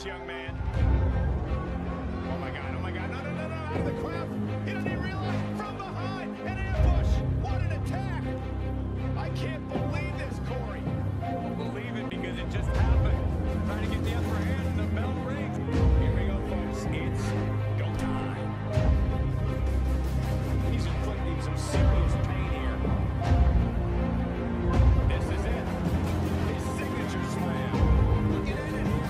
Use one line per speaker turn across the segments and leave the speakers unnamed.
young man. Oh my God, no, out of the crowd. He doesn't even realize, from behind, an ambush. What an attack. I can't believe this, Corey. Believe it because it just happened. Trying to get the upper hand and the bell rings. Here we go, folks. It's go time. He's inflicting some serious pain here. This is it. His signature slam. Looking at it here.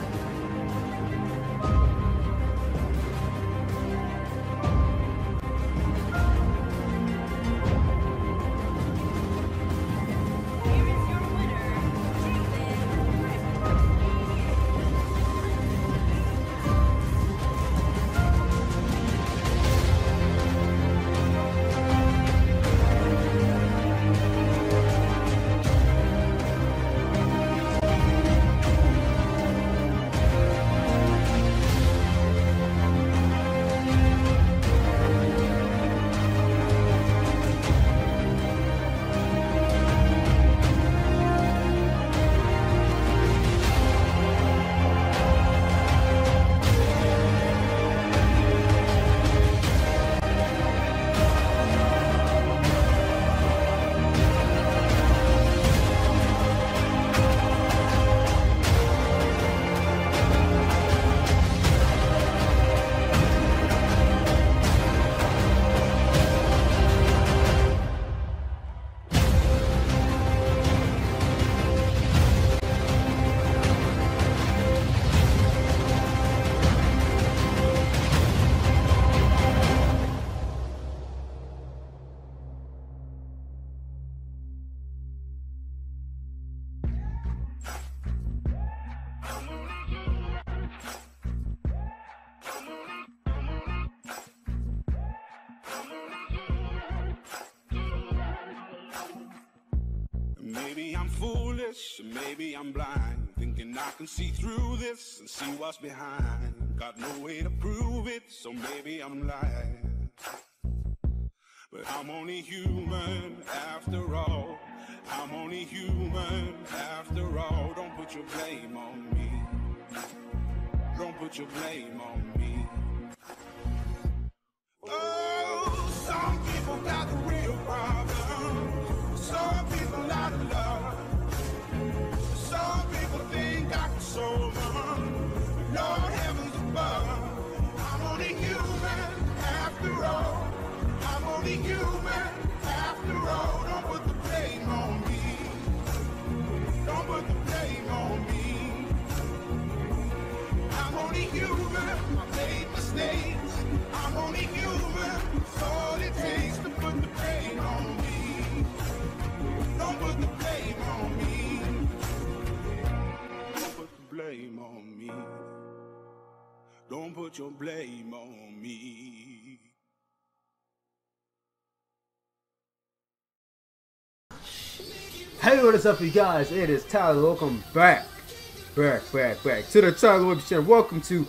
Maybe I'm foolish, maybe I'm blind, thinking I can see through this and see what's behind. Got no way to prove it, so maybe I'm lying. But I'm only human after all. I'm only human after all. Don't put your blame on me. Don't put your blame on me. Oh, some people got the real problem. Some people out of love. Some people think I can solve them. Lord heavens above. I'm only human after all. I'm only human after all. Don't put the blame on me. Don't put the blame on me. I'm only human. I made mistakes. I'm only human. It's all it takes to put the blame on me. Don't put the blame on me. Don't put the blame on me. Don't put your blame on me.
Hey, what is up, you guys? It is Tyler. Welcome back to the Tyler Web channel. Welcome to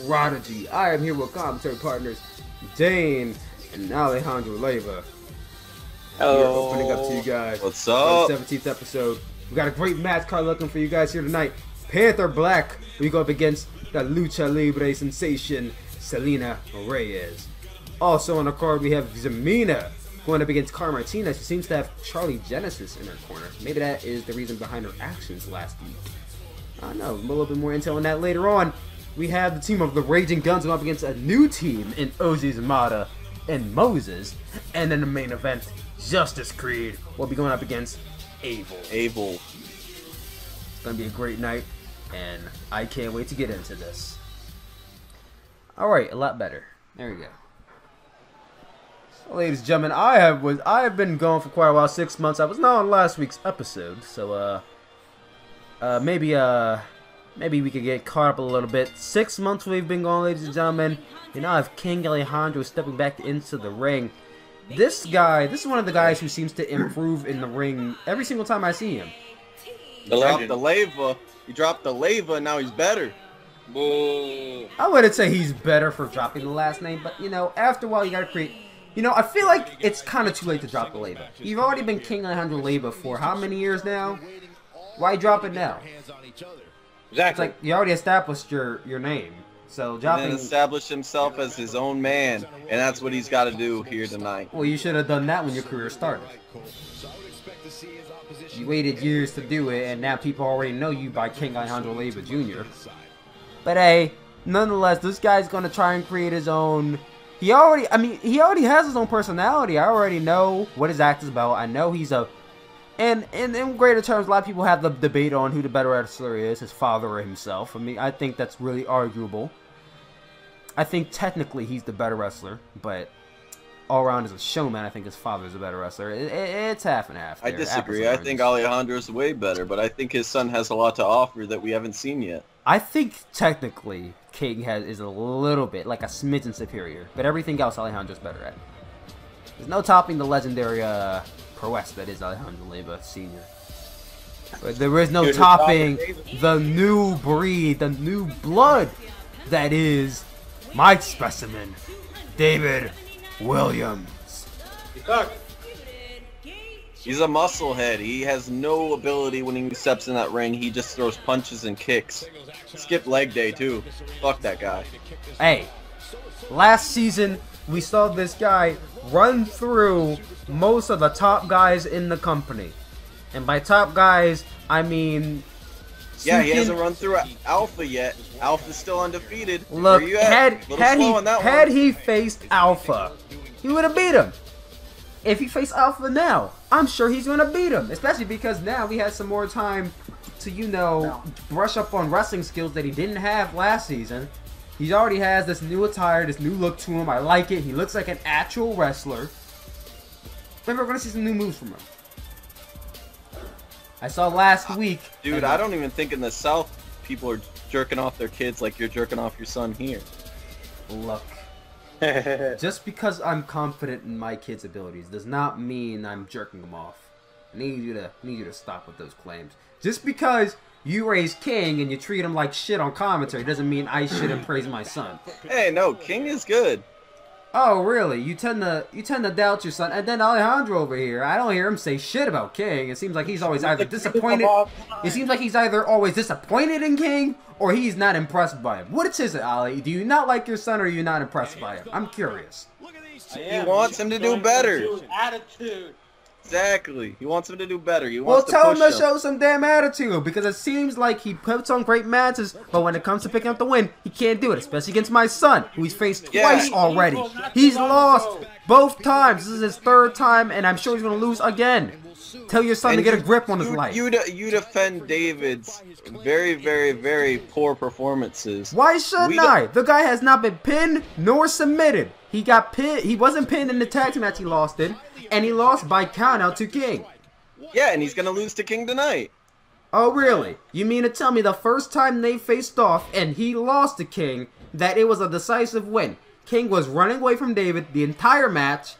Prodigy. I am here with commentary partners Dane and Alejandro Leyva.
Hello.
We are opening up to you guys.
What's up?
For the 17th episode. We got a great match card looking for you guys here tonight. Panther Black, we go up against the Lucha Libre sensation, Selena Reyes. Also on the card, we have Zamina going up against Cara Martinez, who seems to have Charlie Genesis in her corner. Maybe that is the reason behind her actions last week. I don't know. A little bit more intel on that later on. We have the team of the Raging Guns going up against a new team in Ozzy Zamata and Moses. And in the main event, Justice Creed will be going up against Abel. It's going to be a great night, and I can't wait to get into this. Alright, a lot better. There we go. So, ladies and gentlemen, I have been gone for quite a while, 6 months. I was not on last week's episode, so maybe we could get caught up a little bit. 6 months we've been gone, ladies and gentlemen. You know, I have King Alejandro stepping back into the ring. This is one of the guys who seems to improve in the ring every single time I see him.
He dropped the Leyva. He dropped the Leyva, now he's better. Boo.
I wouldn't say he's better for dropping the last name, but, you know, after a while you gotta create... You know, I feel like it's kind of too late to drop the Leyva. You've already been King Alejandro Leyva for how many years now? Why drop it now?
Exactly.
It's like you already established your name. So dropping...
And then establish himself as his own man, and that's what he's got to do here tonight.
Well, you should have done that when your career started. You waited years to do it, and now people already know you by King Alejandro Leyva Jr. But hey, nonetheless, this guy's gonna try and create his own. He already has his own personality. I already know what his act is about. I know he's a. And in greater terms, a lot of people have the debate on who the better wrestler is, his father or himself. I mean, I think that's really arguable. I think technically he's the better wrestler, but all around as a showman, I think his father's a better wrestler. It's half and half.
I disagree. I think Alejandro's way better, but I think his son has a lot to offer that we haven't seen yet.
I think technically King is a little bit, like a smidgen superior, but everything else Alejandro's better at. There's no topping the legendary prowess that is Alejandro Leyva Sr. But there is no topping the new breed, the new blood that is my specimen, David Williams.
He's a musclehead. He has no ability when he steps in that ring. He just throws punches and kicks. Skip leg day too. Fuck that guy.
Hey, last season we saw this guy run through most of the top guys in the company. And by top guys, I mean...
Yeah, he hasn't run through Alpha yet. Alpha's still undefeated.
Look, had he faced Alpha, he would have beat him. If he faced Alpha now, I'm sure he's going to beat him. Especially because now he has some more time to, you know, brush up on wrestling skills that he didn't have last season. He already has this new attire, this new look to him. I like it. He looks like an actual wrestler. Maybe we're going to see some new moves from him. I saw last week.
Dude, I don't even think in the South people are jerking off their kids like you're jerking off your son here.
Look. Just because I'm confident in my kid's abilities does not mean I'm jerking them off. I need you to stop with those claims. Just because you raise King and you treat him like shit on commentary doesn't mean I shouldn't praise my son.
Hey, no, King is good.
Oh, really? You tend to doubt your son. And then Alejandro over here, I don't hear him say shit about King. It seems like he's always either disappointed. It seems like he's either always disappointed in King or he's not impressed by him. What is it, Ali? Do you not like your son or are you not impressed by him? I'm curious.
He wants him to do better.
Attitude.
Exactly. He wants him to do better. He
Well,
wants
tell him
to
to show some damn attitude because it seems like he puts on great matches, but when it comes to picking up the win, he can't do it, especially against my son, who he's faced twice already. He's lost both times. This is his third time, and I'm sure he's going to lose again. Tell your son to get a grip on his life.
You defend David's very, very, very poor performances.
Why shouldn't I? The guy has not been pinned nor submitted. He got pinned. He wasn't pinned in the tag team match he lost in, and he lost by countout to King.
Yeah, and he's gonna lose to King tonight.
Oh, really? You mean to tell me the first time they faced off and he lost to King, that it was a decisive win? King was running away from David the entire match,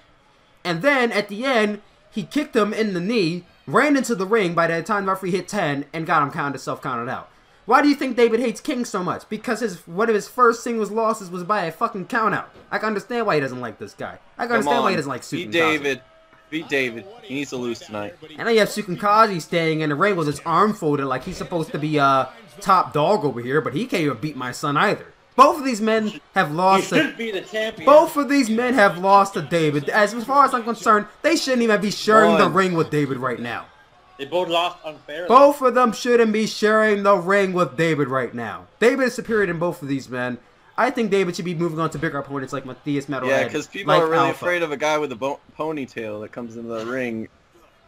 and then at the end, he kicked him in the knee, ran into the ring by the time the referee hit 10, and got him self-counted out. Why do you think David hates King so much? Because one of his first singles losses was by a fucking countout. I can understand why he doesn't like this guy. I can understand why he doesn't like Sukan Kaji.
Beat David. He needs to lose tonight.
And then you have Sukan Kaji standing in the ring with his arm folded like he's supposed to be a top dog over here, but he can't even beat my son either. Both of these men have lost to...
be the champion.
Both of these men have lost to David. As far as I'm concerned, they shouldn't even be sharing the ring with David right now.
They both lost unfairly.
Both of them shouldn't be sharing the ring with David right now. David is superior than both of these men. I think David should be moving on to bigger opponents like Matthias Metalhead.
Yeah, because people are really afraid of a guy with a ponytail that comes into the ring.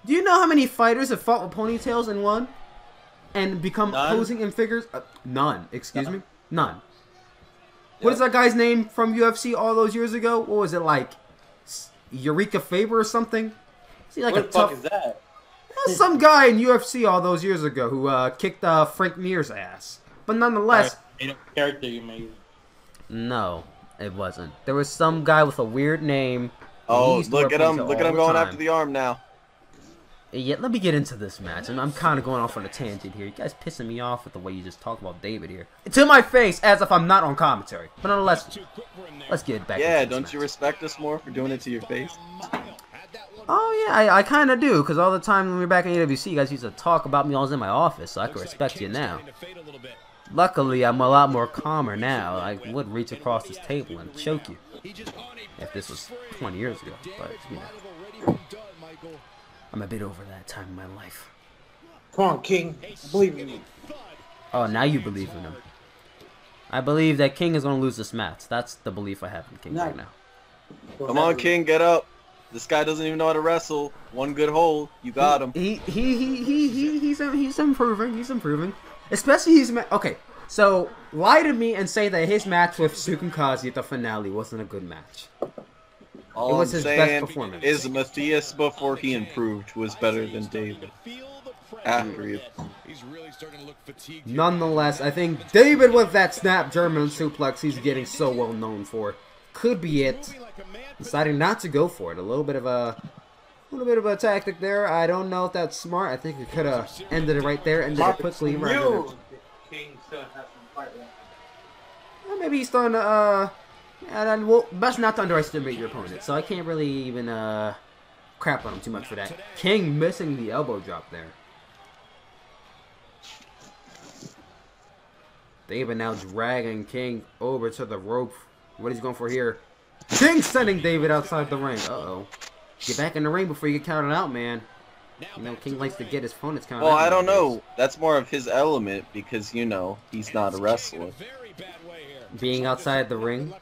Do you know how many fighters have fought with ponytails and won? And become posing in figures? None. Excuse me? None. What is that guy's name from UFC all those years ago? What was it like? Eureka Faber or something? Is he like
what the fuck is that?
Some guy in UFC all those years ago who kicked Frank Mir's ass. But nonetheless...
Character you made.
No, it wasn't. There was some guy with a weird name.
Oh, look at him. Look at him going after the arm now.
Yeah, let me get into this match. I'm kind of going off on a tangent here. You guys pissing me off with the way you just talk about David here. To my face, as if I'm not on commentary. But nonetheless, let's get back
into
this
don't
match.
You respect us more for doing it to your face?
Oh, yeah, I kind of do. Because all the time when we were back in AWC, you guys used to talk about me. I was in my office, so I can respect you now. Luckily, I'm a lot more calmer now. I would reach across this table and choke you if this was 20 years ago, but you know, I'm a bit over that time in my life.
Come on, King. Believe in me.
Oh, now you believe in him. I believe that King is going to lose this match. That's the belief I have in King right now.
Come on, King, get up. This guy doesn't even know how to wrestle. One good hold, you got him.
He's improving. He's improving. Especially okay. So lie to me and say that his match with Sukunkazi at the finale wasn't a good match.
All
it was
I'm
his
saying
best performance.
is Matthias before he improved was better than David. After he.
Nonetheless, I think David with that snap German suplex he's getting so well known for could be it. Deciding not to go for it. A little bit of a tactic there. I don't know if that's smart. I think it could have ended it right there. Ended it quickly. Right. Maybe he's starting to and then, well, best not to underestimate your opponent. So I can't really even crap on him too much for that. King missing the elbow drop there. David now dragging King over to the rope. What is he going for here? King sending David outside the ring. Uh-oh. Get back in the ring before you get counted out, man. You know, King likes to get his opponents counted out.
Well, I don't know. That's more of his element because, you know, he's not a wrestler.
Being outside the ring?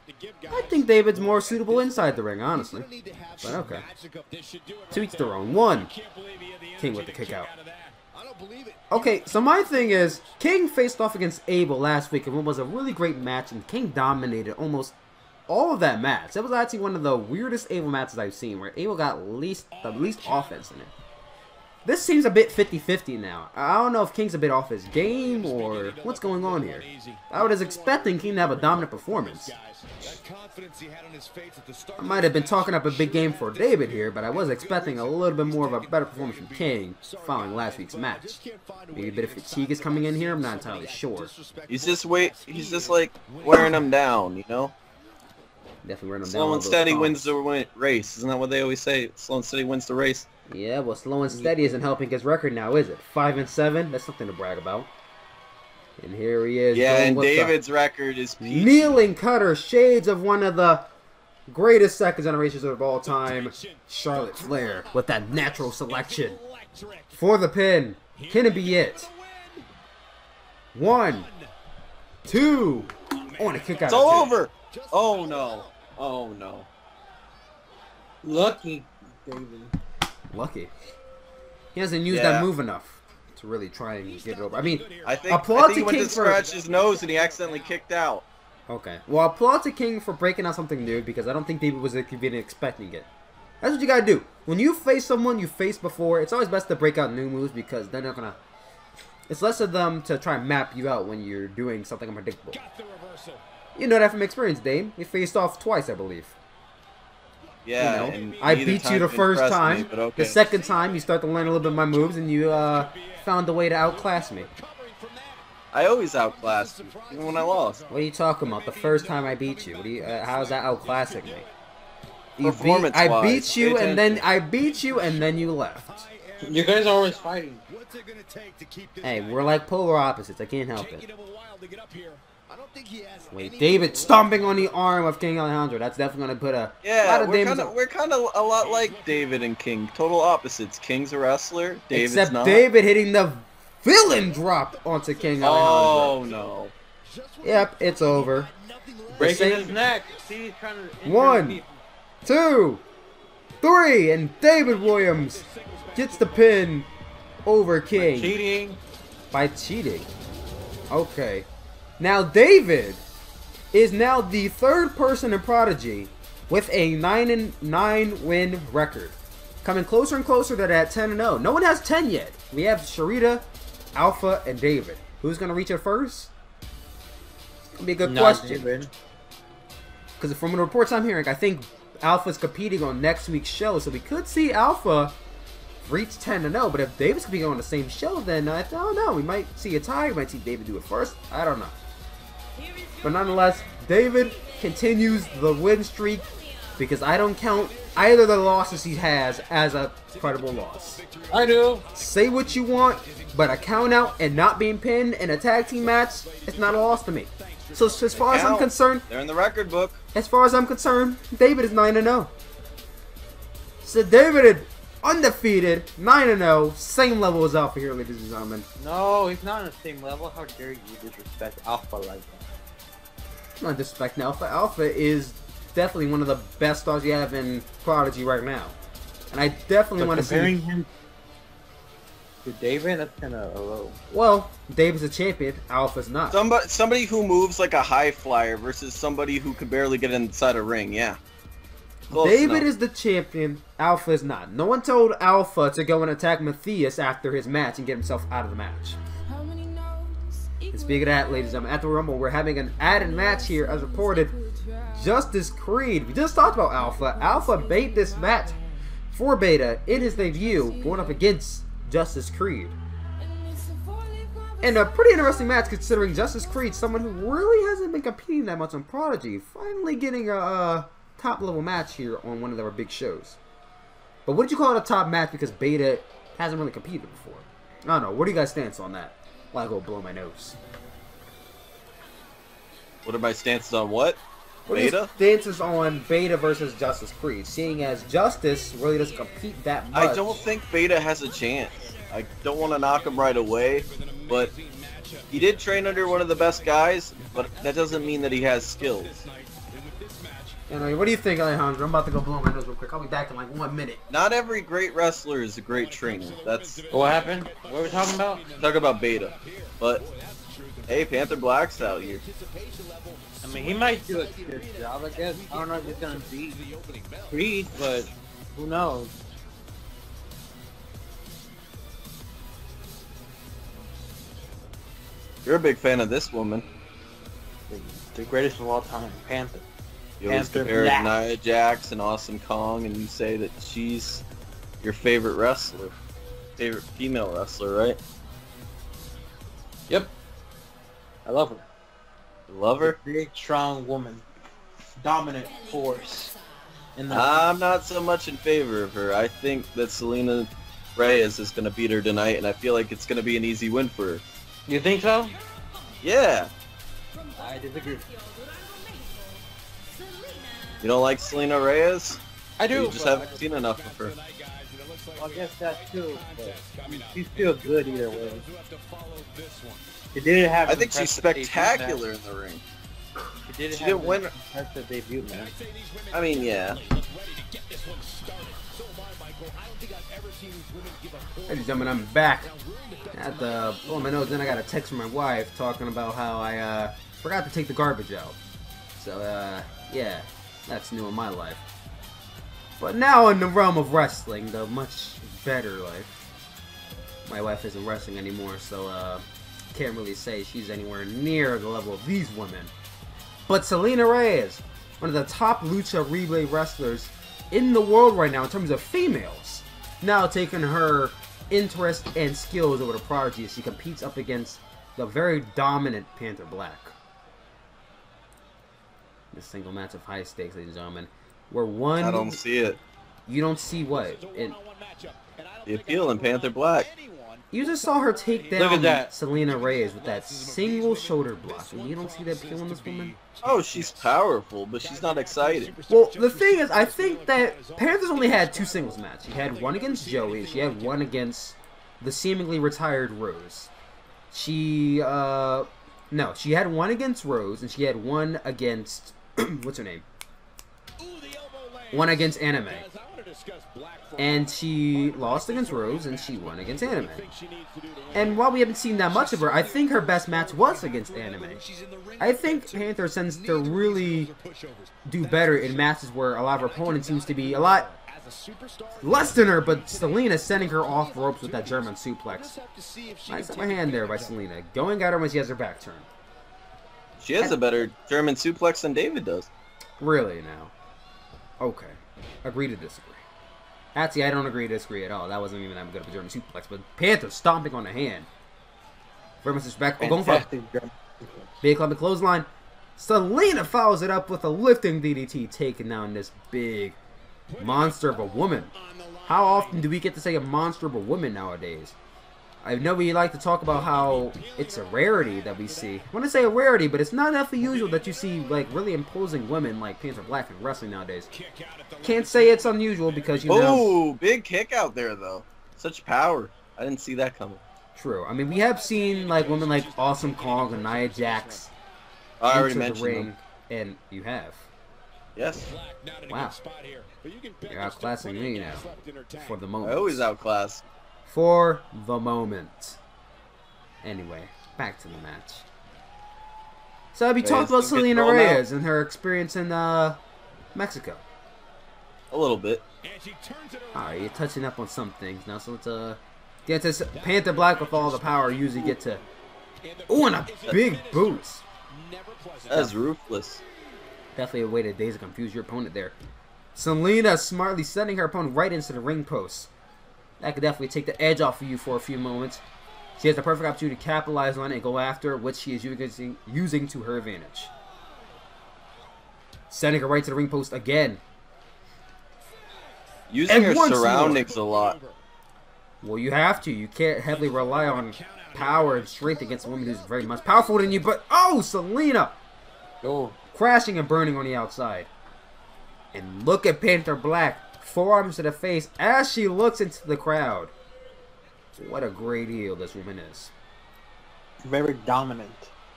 I think David's more suitable inside the ring, honestly. But okay. To each their own. One. King with the kick out. Okay, so my thing is, King faced off against Abel last week in what was a really great match, and King dominated almost all of that match. That was actually one of the weirdest Abel matches I've seen, where Abel got the least offense in it. This seems a bit 50-50 now. I don't know if King's a bit off his game, or what's going on here. I was expecting King to have a dominant performance. I might have been talking up a big game for David here, but I was expecting a little bit more of a better performance from King following last week's match. Maybe a bit of fatigue is coming in here, I'm not entirely sure.
He's just like wearing him down, you know?
Definitely wearing him down.
Slow and steady wins the race. Isn't that what they always say? Slow and steady wins the race.
Yeah, well, slow and steady isn't helping his record now, is it? 5-7. That's something to brag about. And here he is.
Yeah, and David's record is peachy.
Kneeling cutter, shades of one of the greatest second generations of all time, Charlotte Flair, with that natural selection for the pin. Can it be it? 1, 2. Oh, and a kick out.
It's all over. Oh no. Oh no.
Lucky, David.
Lucky. He hasn't used that move enough to really try and get it over. I mean,
I think
applaud
he
to
went
King
to scratch his nose and he accidentally kicked out.
Okay. Well, applaud to King for breaking out something new, because I don't think David was even expecting it. That's what you gotta do. When you face someone you faced before, it's always best to break out new moves, because they're not gonna... It's less of them to try and map you out when you're doing something unpredictable. You know that from experience, Dame. You faced off twice, I believe.
Yeah,
you know,
and
I beat you the first time.
Me, okay.
The second time, you start to learn a little bit of my moves, and you found a way to outclass me.
I always outclassed you, even when I lost.
What are you talking about? The first time I beat you. What do you? How's that outclassing me?
Performance-wise,
I beat you, and then you left.
You guys are always fighting.
Hey, we're like polar opposites. I can't help it. Wait, David stomping on the arm of King Alejandro. That's definitely gonna put a lot of damage.
We're kind of a lot like David and King. Total opposites. King's a wrestler. David's
Except
not.
David hitting the villain drop onto King Alejandro.
Oh no.
Yep, it's over.
Breaking his neck. See, he's trying to
1, 2, 3, and David Williams gets the pin over King.
cheating.
By cheating. Okay. Now David is now the third person in Prodigy with a 9-9 win record. Coming closer and closer to that 10-0. No one has 10 yet. We have Sharita, Alpha, and David. Who's going to reach it first? It's going to be a good question. Because from the reports I'm hearing, I think Alpha's competing on next week's show. So we could see Alpha reach 10-0. But if David's competing on the same show, then I don't know. We might see a tie. We might see David do it first. I don't know. But nonetheless, David continues the win streak because I don't count either of the losses he has as a credible loss.
I do.
Say what you want, but a count out and not being pinned in a tag team match, it's not a loss to me. So as far as I'm concerned,
they're in the record book.
As far as I'm concerned, David is 9-0. So David, undefeated, 9-0, same level as Alpha here, ladies and gentlemen.
No, he's not on the same level. How dare you disrespect Alpha like that?
I'm not disrespecting Alpha. Alpha is definitely one of the best stars you have in Prodigy right now. And I definitely want to see...
comparing him to David, that's kind of low.
Well, David's a champion, Alpha's not.
Somebody who moves like a high flyer versus somebody who could barely get inside a ring, yeah. Close
David
enough.
is the champion, Alpha is not. No one told Alpha to go and attack Matthias after his match and get himself out of the match. And speaking of that, ladies and gentlemen, at the Rumble, we're having an added match here, as reported. Justice Creed. We just talked about Alpha. Alpha bait this match for Beta in his debut, going up against Justice Creed. And a pretty interesting match, considering Justice Creed, someone who really hasn't been competing that much on Prodigy, finally getting a top-level match here on one of their big shows. But would you call it a top match because Beta hasn't really competed before? I don't know. What do you guys' stance on that? While I go blow my nose.
What are my stances on what?
What are your
Beta?
stances on Beta versus Justice Creed, seeing as Justice really doesn't compete that much?
I don't think Beta has a chance. I don't want to knock him right away, but he did train under one of the best guys, but that doesn't mean that he has skills.
Anyway, what do you think, Alejandro? I'm about to go blow my nose real quick. I'll be back in like 1 minute.
Not every great wrestler is a great trainer. That's
What happened? What are we talking about?
talk about Beta. But hey, Panther Black's out here.
I mean, he might do a good job, I guess. I don't know if he's gonna beat Creed, but who knows?
You're a big fan of this woman.
The greatest of all time, Panther.
You always
Panther
compare
Black.
Nia Jax and Awesome Kong, and you say that she's your favorite wrestler, favorite female wrestler, right?
Yep. I love her.
You love her?
Big, strong woman. Dominant force. In the
I'm not so much in favor of her. I think that Selena Reyes is going to beat her tonight, and I feel like it's going to be an easy win for her.
You think so?
Yeah.
I disagree.
You don't like Selena Reyes?
I do.
You just
but
haven't seen enough of her.
I guess that too. But she's still good either way. She did have.
I think she's
impressive debut
spectacular
match.
in the ring.
She
She didn't win.
Impressive debut match.
I mean, yeah.
Ladies and gentlemen, I'm back at the blow my nose. Then I got a text from my wife talking about how I forgot to take the garbage out. So yeah, that's new in my life. But now in the realm of wrestling, the much better life. My wife isn't wrestling anymore, so can't really say she's anywhere near the level of these women. But Selena Reyes, one of the top lucha relay wrestlers in the world right now in terms of females, now taking her interest and skills over to Prodigy as she competes up against the very dominant Panther Black. This single match of high stakes, ladies and gentlemen. Where one...
I don't see it.
You don't see what?
The appeal in Panther Black.
You just saw her take
Look at
down
that.
Selena Reyes with that single shoulder block. And you don't see that appeal in this woman?
Oh, she's powerful, but she's not exciting.
Well, the thing is, I think that Panthers only had 2 singles matches. She had one against Joey, and she had one against the seemingly retired Rose. She, no, she had one against Rose, and she had one against, what's her name? One against Anime. And she lost against Rose, and she won against Anime. And while we haven't seen that much of her, I think her best match was against Anime. I think Panther tends to really do better in matches where a lot of her opponents seems to be a lot less than her, but Selena sending her off ropes with that German suplex. Nice upper hand there by Selena, going at her when she has her back turned.
She has a better German suplex than David does.
Really now? Okay. Agree to disagree. Actually, I don't agree to disagree at all. That wasn't even that good of a German suplex. But Panther stomping on the hand. Very much respect. Oh, going for a
Fantastic German.
big club and clothesline. Selena follows it up with a lifting DDT, taking down this big monster of a woman. How often do we get to say a monster of a woman nowadays? I know we like to talk about how it's a rarity that we see. I want to say a rarity, but it's not enough usual that you see like really imposing women like Panther Black in wrestling nowadays. Can't say it's unusual because you know.
Oh, big kick out there though. Such power. I didn't see that coming.
True. I mean, we have seen like women like Awesome Kong and Nia Jax
I already
enter the
mentioned
ring,
them.
and you have.
Yes.
Wow. You're outclassing me now for the moment.
I always outclass.
For the moment. Anyway, back to the match. So we talked about Selena Reyes and her experience in Mexico.
A little bit.
Alright, you're touching up on some things now, so let's get to Panther Black with all the power usually get to. Ooh, and a big boots.
That's ruthless.
Definitely a way to daze and confuse your opponent there. Selena smartly sending her opponent right into the ring post. That could definitely take the edge off of you for a few moments. She has the perfect opportunity to capitalize on it and go after which she is using to her advantage. Sending her right to the ring post again.
Using her surroundings a lot.
Well, you have to. You can't heavily rely on power and strength against a woman who's very much powerful than you. But, oh, Selena!
Oh.
Crashing and burning on the outside. And look at Panther Black. Forearms to the face as she looks into the crowd. What a great heel this woman is.
Very dominant.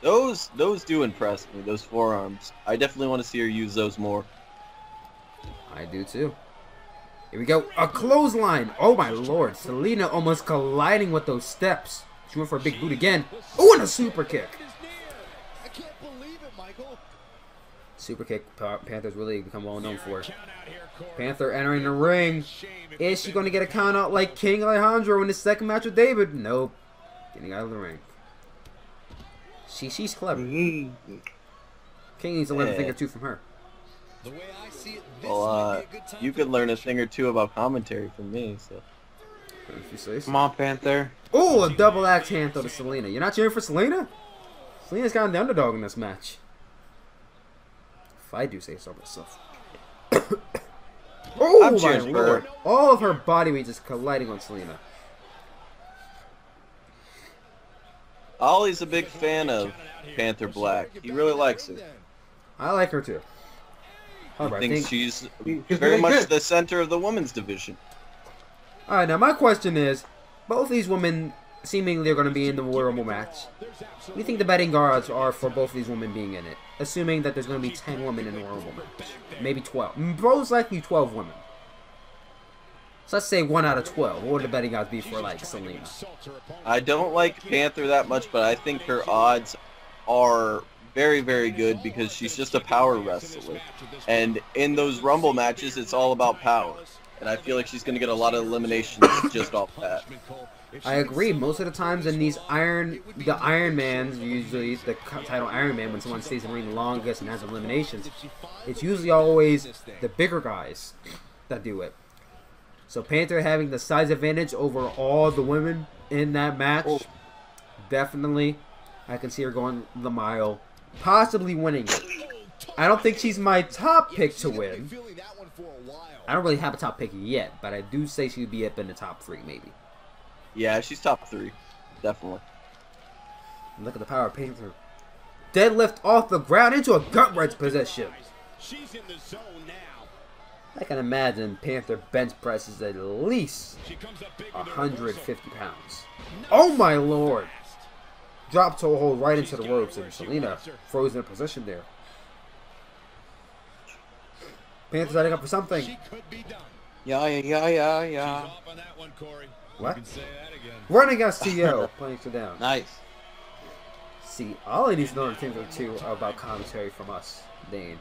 Those do impress me, those forearms. I definitely want to see her use those more.
I do too. Here we go. A clothesline. Oh my lord. Selena almost colliding with those steps. She went for a big boot again. Oh, and a super kick.
I can't believe it, Michael.
Super kick Panther's really become well known for. Panther entering the ring. Is she going to get a count out like King Alejandro in his second match with David? Nope. Getting out of the ring. She's clever. King needs to learn a thing or two from her.
The way I see it,
Well, you could learn a thing or two about commentary from me, so.
If you say so.
Come on, Panther.
Oh, a double axe hand throw to Selena. You're not cheering for Selena? Selena's kind of the underdog in this match. If I do say so myself. Oh
I'm
my
cheering for
lord.
her.
All of her body weight is colliding on Selena.
Ollie's a big fan of Panther Black. He really likes her.
I like her too. However,
I think she's
she's
very
really
much
good.
the center of the women's division.
Alright, now my question is, both these women seemingly are going to be in the Royal Rumble match. What do you think the betting odds are for both of these women being in it? Assuming that there's going to be 10 women in the Royal Rumble match. Maybe 12. Most likely 12 women. So let's say 1 out of 12. What would the betting odds be for, like, Selena?
I don't like Panther that much, but I think her odds are very, very good because she's just a power wrestler. And in those Rumble matches, it's all about power. And I feel like she's going to get a lot of eliminations just off that.
I agree. Most of the times in these Iron Mans, usually the title Iron Man, when someone stays in the ring the longest and has eliminations, it's usually always the bigger guys that do it. So Panther having the size advantage over all the women in that match, definitely, I can see her going the mile, possibly winning it. I don't think she's my top pick to win. I don't really have a top pick yet, but I do say she'd be up in the top 3, maybe.
Yeah, she's top 3. Definitely.
And look at the power of Panther. Deadlift off the ground into a gut wrench position.
She's in the zone now.
I can imagine Panther bench presses at least 150 pounds. Oh my lord! Drop toe hold right into the ropes, and Selena frozen in position there. Panther's setting up for something.
Yeah.
What? Running STO. Playing her down.
Nice.
See, all I need to know are things or two about commentary from us, Dane.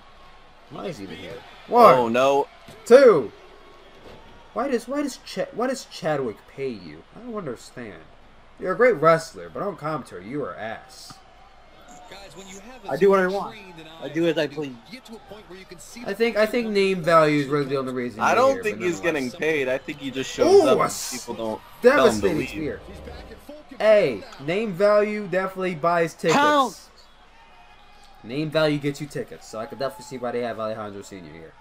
Why is he even here? 1,
Oh no.
2. Why does Chadwick pay you? I don't understand. You're a great wrestler, but on commentary, you are ass.
I do what I want. I do as I please.
I think name value is really the only reason.
I
you're
don't
here,
think
but
he's getting
nonetheless.
paid. I think he just shows
Ooh,
up
a
and people don't tell him to
Devastating
leave.
spear. Hey, name value definitely buys tickets.
Count.
Name value gets you tickets, so I could definitely see why they have Alejandro Sr. here.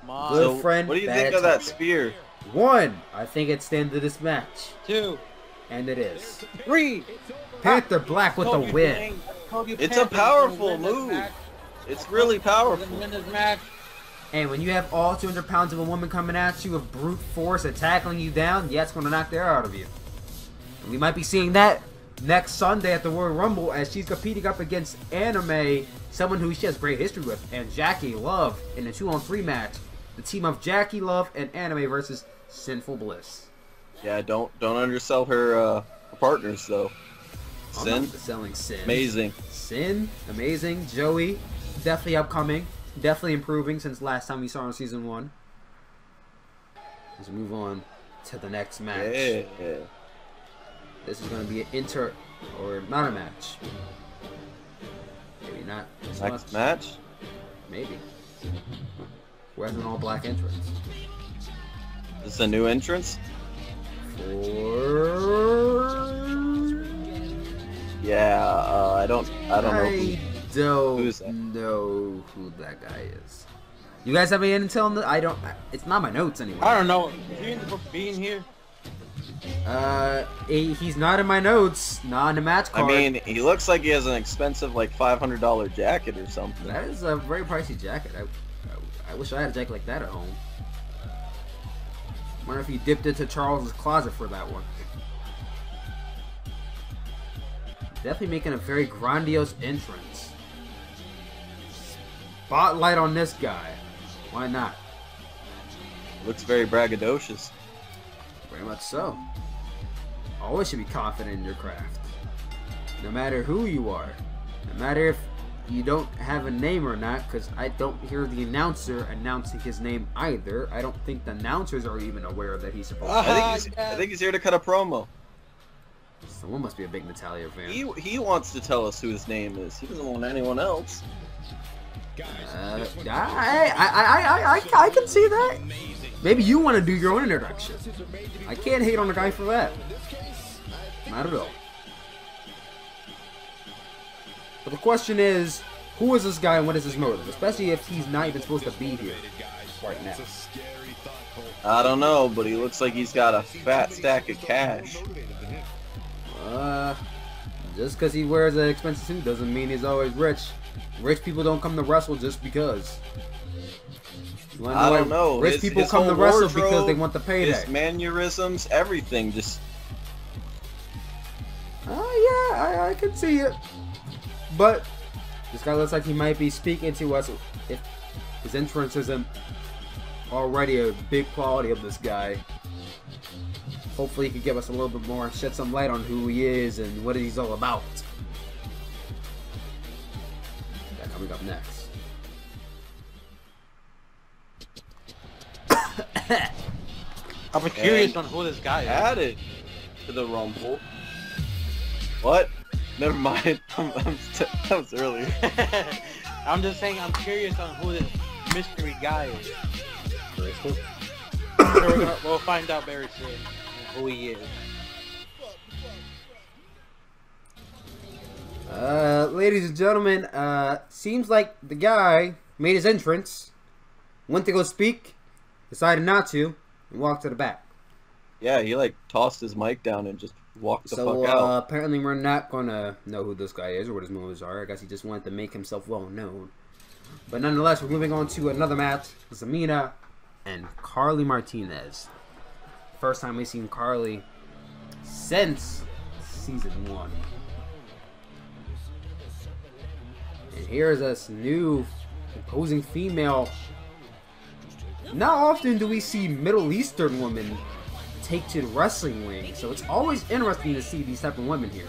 Good
So,
friend.
what do you
bad
think of that
target.
spear?
1. I think it's the end of this match.
2.
And it is.
3.
Panther Black with the win.
It's a powerful move. It's really powerful.
Win this match.
And when you have all 200 pounds of a woman coming at you with brute force and tackling you down, yeah, it's going to knock the air out of you. And we might be seeing that next Sunday at the Royal Rumble as she's competing up against Anime, someone who she has great history with, and Jackie Love in a 2-on-3 match. The team of Jackie Love and Anime versus Sinful Bliss.
Yeah, don't undersell her partners though.
I'm
Sin,
not selling Sin.
amazing.
Sin, amazing. Joey, definitely upcoming. Definitely improving since last time we saw her in Season 1. Let's move on to the next match.
Yeah.
This is going to be an or not a match. Maybe not. as
Next
much.
match.
Maybe. Who has an all-black entrance?
This is a new entrance. Yeah, I don't know. Who's that?
know who that guy is. You guys have any intel on the? It's not my notes anyway.
I don't know. Is he in for being here?
He's not in my notes. Not in the match
I
card.
mean, he looks like he has an expensive, like $500 jacket or something.
That is a very pricey jacket. I wish I had a jacket like that at home. Wonder if he dipped into Charles's closet for that one. Definitely making a very grandiose entrance. Spotlight on this guy. Why not?
Looks very braggadocious.
Very much so. Always should be confident in your craft. No matter who you are. No matter if you don't have a name or not, because I don't hear the announcer announcing his name either. I don't think the announcers are even aware that he's supposed to.
I think he's here to cut a promo.
Someone must be a big Natalia fan.
He wants to tell us who his name is. He doesn't want anyone else.
I can see that. Maybe you want to do your own introduction. I can't hate on the guy for that. Not at all. But the question is, who is this guy and what is his motive? Especially if he's not even supposed to be here right now.
I don't know, but he looks like he's got a fat stack of cash.
Just because he wears an expensive suit doesn't mean he's always rich. Rich people don't come to wrestle just because.
I don't know.
Rich people come to wrestle because they want the payday.
His mannerisms, everything, just...
Yeah, I can see it. But this guy looks like he might be speaking to us if his entrance isn't already a big quality of this guy. Hopefully he can give us a little bit more, shed some light on who he is and what he's all about. That coming up next.
I'm curious on who this guy is.
Added to the Rumble. What? Never mind. That was earlier.
I'm just saying I'm curious on who this mystery guy is. We'll find out very soon who he is.
Ladies and gentlemen, seems like the guy made his entrance, went to go speak, decided not to, and walked to the back.
Yeah, he like tossed his mic down and just walked the fuck out.
Apparently we're not gonna know who this guy is or what his motives are. I guess he just wanted to make himself well known. But nonetheless, we're moving on to another match. Zamina and Carly Martinez. First time we've seen Carly since Season 1. And here's this new opposing female. Not often do we see Middle Eastern women take to the wrestling ring, so it's always interesting to see these type of women here.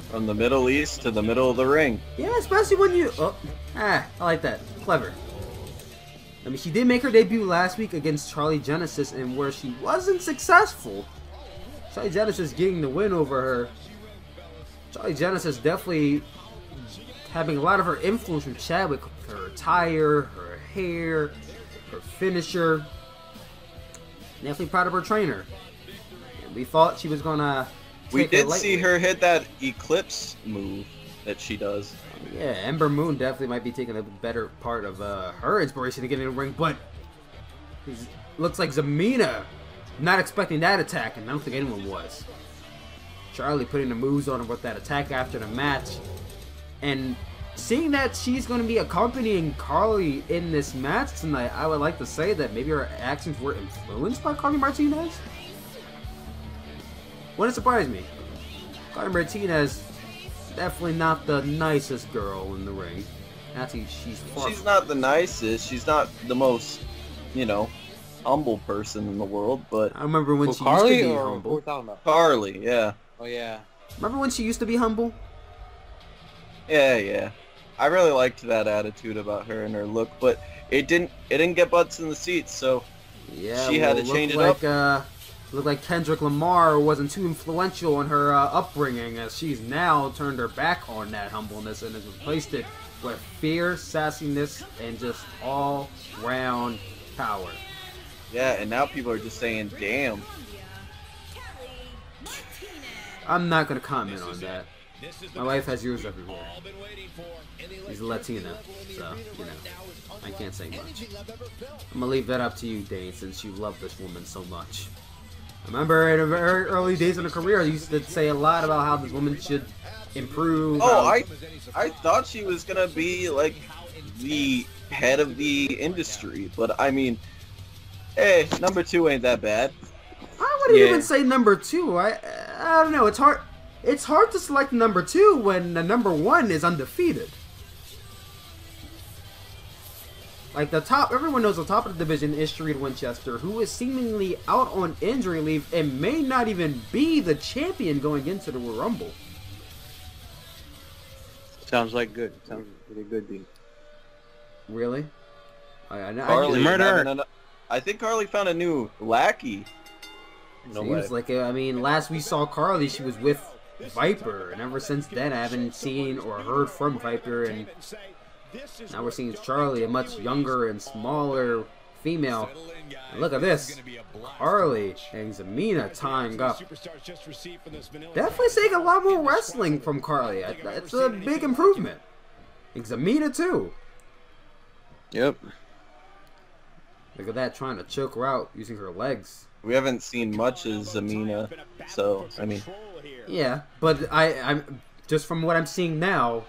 From the Middle East to the middle of the ring.
Yeah, especially when you... I like that. Clever. I mean, she did make her debut last week against Charlie Genesis, and where she wasn't successful, Charlie Genesis getting the win over her. Charlie Genesis definitely having a lot of her influence from Chadwick. Her attire, her hair, her finisher. Definitely proud of her trainer. And we thought she was gonna
We did see her hit that Eclipse move that she does.
Yeah, Ember Moon definitely might be taking a better part of her inspiration to get in the ring, but looks like Zamina not expecting that attack, and I don't think anyone was. Charlie putting the moves on her with that attack after the match, and seeing that she's going to be accompanying Carly in this match tonight, I would like to say that maybe her actions were influenced by Carly Martinez. Wouldn't surprise me. Carly Martinez, definitely not the nicest girl in the ring. Actually, she's
not the nicest. She's not the most, you know, humble person in the world. But
I remember when she
Carly
used to be
or
humble.
who we're talking about?
Carly, yeah.
Oh yeah.
Remember when she used to be humble?
Yeah. I really liked that attitude about her and her look, but it didn't get butts in the seats, so
yeah,
she had to change it up.
Looked like Kendrick Lamar wasn't too influential in her upbringing, as she's now turned her back on that humbleness and has replaced it with fear, sassiness, and just all-round power.
Yeah, and now people are just saying, damn.
I'm not going to comment on that. My wife has ears everywhere. She's a Latina, so, you know, I can't say much. I'm going to leave that up to you, Dane, since you love this woman so much. Remember, in the very early days of her career, I used to say a lot about how this woman should improve.
Oh, I thought she was going to be, like, the head of the industry, but, I mean, hey, number 2 ain't that bad.
I wouldn't even say number 2. I don't know. It's hard. It's hard to select number 2 when the number 1 is undefeated. Like the top, everyone knows the top of the division is Street Winchester, who is seemingly out on injury leave and may not even be the champion going into the Royal Rumble.
Sounds like good. Sounds really good, Dean.
Really?
Carly, I think Carly found a new lackey.
Seems like it. I mean, last we saw Carly, she was with Viper, and ever since then I haven't seen or heard from Viper, and now we're seeing Charlie, a much younger and smaller female. And look at this, Carly and Zamina tying up. Definitely seeing a lot more wrestling from Carly. It's a big improvement. And Zamina too.
Yep.
Look at that, trying to choke her out using her legs.
We haven't seen much of Zamina, so I mean.
Yeah, but I'm just from what I'm seeing now,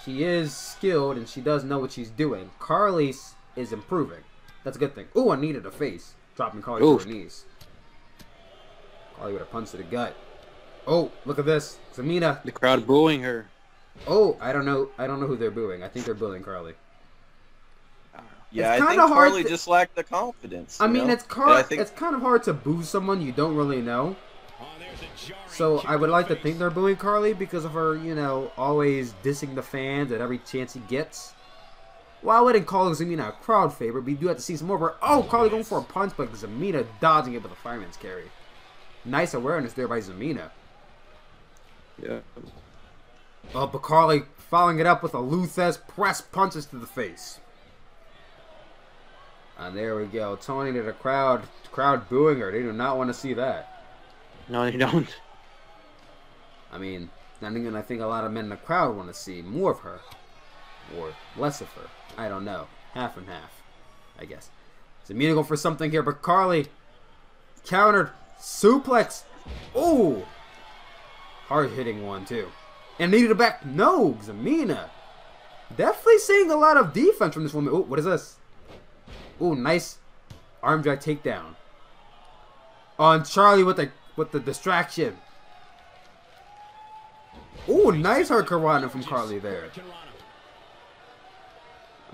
she is skilled and she does know what she's doing. Carly is improving. That's a good thing. Ooh, I needed a face. Dropping Carly to her knees. Carly with a punch to the gut. Oh, look at this, Zamina.
The crowd booing her.
Oh, I don't know who they're booing. I think they're booing Carly.
Yeah, I think Carly just lacked the confidence.
I mean, it's kind of hard to boo someone you don't really know. So I would like to think they're booing Carly because of her, you know, always dissing the fans at every chance he gets. Well, I wouldn't call Zamina a crowd favorite, but you do have to see some more of her. Oh, Carly going for a punch, but Zamina dodging it with a fireman's carry. Nice awareness there by Zamina.
Yeah.
Oh, but Carly following it up with a Luthez press punches to the face. And there we go. Tony to the crowd booing her. They do not want to see that.
No, they don't.
I mean, I think a lot of men in the crowd want to see more of her. Or less of her. I don't know. Half and half, I guess. Zamina going for something here, but Carly countered. Suplex. Oh! Hard hitting one, too. And needed a back. No, Zamina. Definitely seeing a lot of defense from this woman. Oh, what is this? Ooh, nice arm drag takedown on Charlie with the distraction. Ooh, nice hard Karana from Carly there.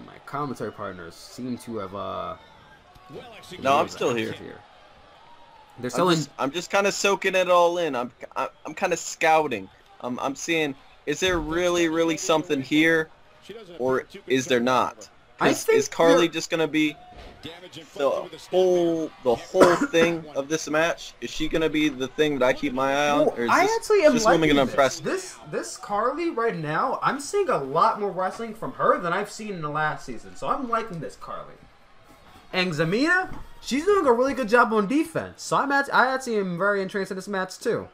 My commentary partners seem to have
No, I'm still here.
They're selling.
I'm just kind of soaking it all in. I'm kind of scouting. I'm seeing, is there really something here, or is there not? Is Carly just gonna be the whole thing of this match? Is she gonna be the thing that I keep my eye on? Or is this woman gonna impress me?
This Carly right now, I'm seeing a lot more wrestling from her than I've seen in the last season. So I'm liking this Carly. And Zamina, she's doing a really good job on defense. So I actually am very interested in this match too.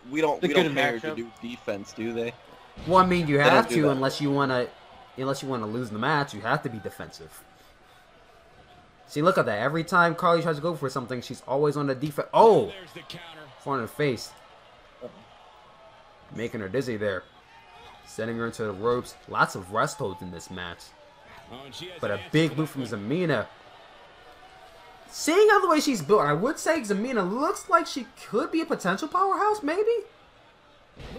We don't pay her to
matchup.
do defense, do they?
Well, I mean, you
don't
have
do
to
that.
unless you want to lose the match. You have to be defensive. See, look at that. Every time Carly tries to go for something, she's always on the defense. Oh,
There's the counter.
front of the face, making her dizzy there, sending her into the ropes. Lots of rest holds in this match,
Oh, and she has
but a
answers
big
for
move
that
from
pressure.
Zamina. Seeing how the way she's built, I would say Zamina looks like she could be a potential powerhouse, maybe.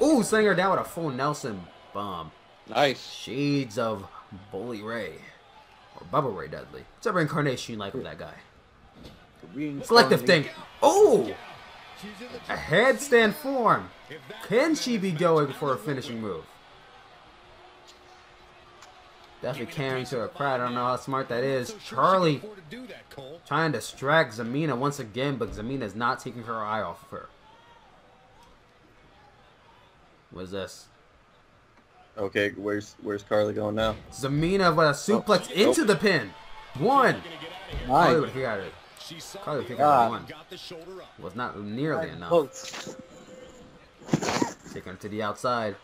Ooh, sending her down with a full Nelson bomb.
Nice.
Shades of Bully Ray. Or Bubba Ray Dudley. Whichever incarnation you like of that guy. Selective thing. Oh! A headstand form. Can she be going for a finishing move? Definitely carrying to a crowd. I don't know how smart that is. Charlie trying to distract Zamina once again, but Zamina is not taking her eye off of her. What is this?
Okay, where's Carly going now?
Zamina with a suplex into the pin. One. Carly would
Nice.
kick out of it. Carly would kick out of one. Was not nearly enough.
Close.
Taking her to the outside.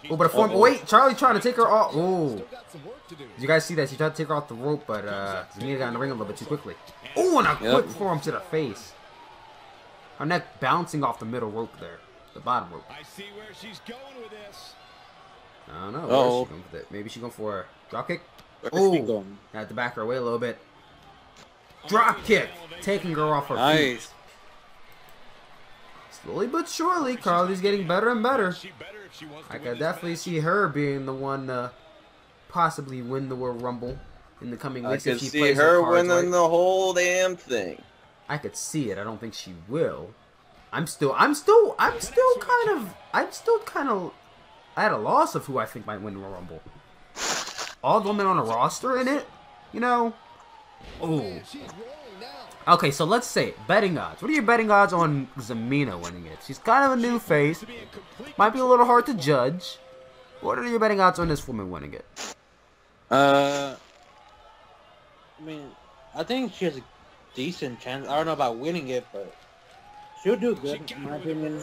Oh, but a form. Oh, wait, Charlie trying to take her off. Oh. Did you guys see that? She tried to take her off the rope, but Zamina got in the ring a little bit too quickly. Oh, and a quick form to the face. Her neck bouncing off the middle rope there. The bottom rope.
I see where she's going with this.
I don't know.
Uh-oh.
Where's she going with it? Maybe she's going for a drop kick.
Where's she
Oh,
going?
had to back her away a little bit. Drop kick, taking her off her feet.
Nice.
Slowly but surely, Carly's getting better and better.
She better if she wants to
I
win
could
this
definitely
match.
see her being the one to possibly win the World Rumble in the coming
I
weeks if
could
she
see
plays
her
cards
winning
right.
the whole damn thing.
I could see it. I don't think she will. I'm still kind of at a loss of who I think might win the Royal Rumble. All the women on the roster in it, you know. Oh. Okay, so let's say betting odds. What are your betting odds on Zamina winning it? She's kind of a new face. Might be a little hard to judge. What are your betting odds on this woman winning it?
I mean, I think she has a decent chance. I don't know about winning it, but she'll do good, in my opinion.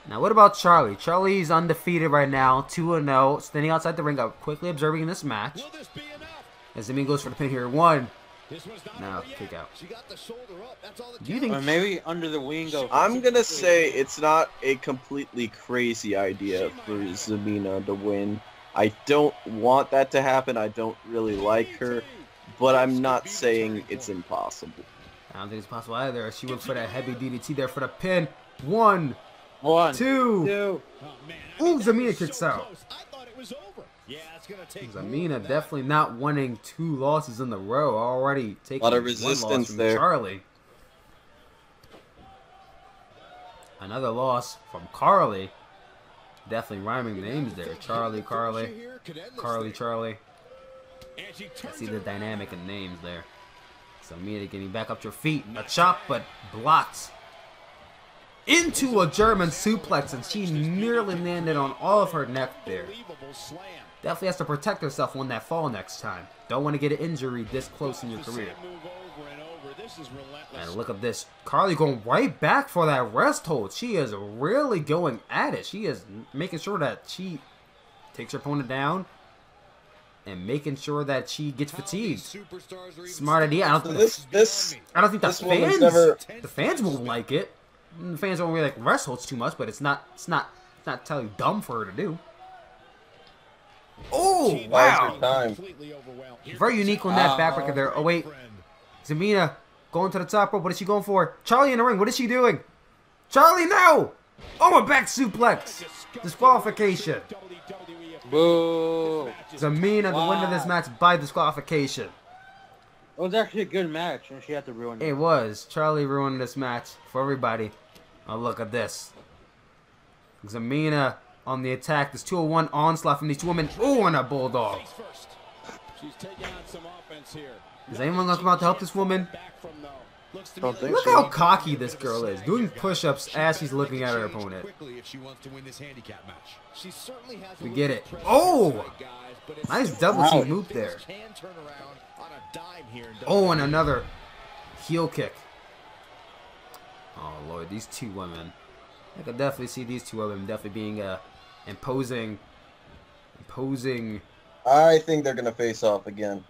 Now, what about Charlie? Charlie's undefeated right now, 2-0, standing outside the ring, quickly observing this match.
Will this be enough?
As Zamina goes for the pin here, 1.
This one's not
Now,
over yet.
kick out.
She got the shoulder up. That's all that
Do you think?
Or maybe under the wing of...
I'm gonna say it's not a completely crazy idea for Zamina to win. I don't want that to happen. I don't really like her, but I'm not saying it's impossible.
I don't think it's possible either. She went for that heavy DDT there for the pin. 1,
1,
2.
2.
Oh, man.
Ooh, Zamina kicks out.
Close. I thought it was over. Yeah, it's gonna take
Zamina definitely not winning 2 losses in a row. Already taking
Lot of
1 loss
resistance
from
there.
Charlie. Another loss from Carly. Definitely rhyming names there. Charlie, Carly. Carly, Charlie.
And she
I
turns
see
it
the
around.
dynamic in names there. Zamina getting back up to her feet. A chop, but blocked. Into a German suplex, and she nearly landed on all of her neck there.
Unbelievable slam.
Definitely has to protect herself on that fall next time. Don't want to get an injury this close in your
The
career.
same move over and over. This is relentless.
And look at this. Carly going right back for that rest hold. She is really going at it. She is making sure that she takes her opponent down and making sure that she gets fatigued. Smart idea. I don't think
This woman's
the fans will like it. The fans don't really like rest holds too much, but it's not entirely dumb for her to do. Oh, wow.
Time.
Very unique on that backbreaker there. Oh, wait. Zamina going to the top rope. What is she going for? Charlie in the ring. What is she doing? Charlie, no! Oh, a back suplex. Disqualification.
Boo.
Zamina, the winner of this match by disqualification.
It was actually a good match, and she had to ruin it.
It was. Charlie ruined this match for everybody. Oh, look at this. Zamina on the attack. This 201 onslaught from these 2 women. Oh, and a bulldog.
She's taking on some offense here.
Is anyone going to come out to help this woman?
Back from though. Looks to
Don't
me
think
Look
so.
how cocky this girl is. Doing push-ups as she's looking at her opponent.
quickly if she wants to win this handicap match. She certainly has
We get it. Oh! Nice double team move there.
Can turn around on a dime here.
Oh, and another heel kick. Oh Lord, these two women. I could definitely see these two women definitely being imposing.
I think they're gonna face off again.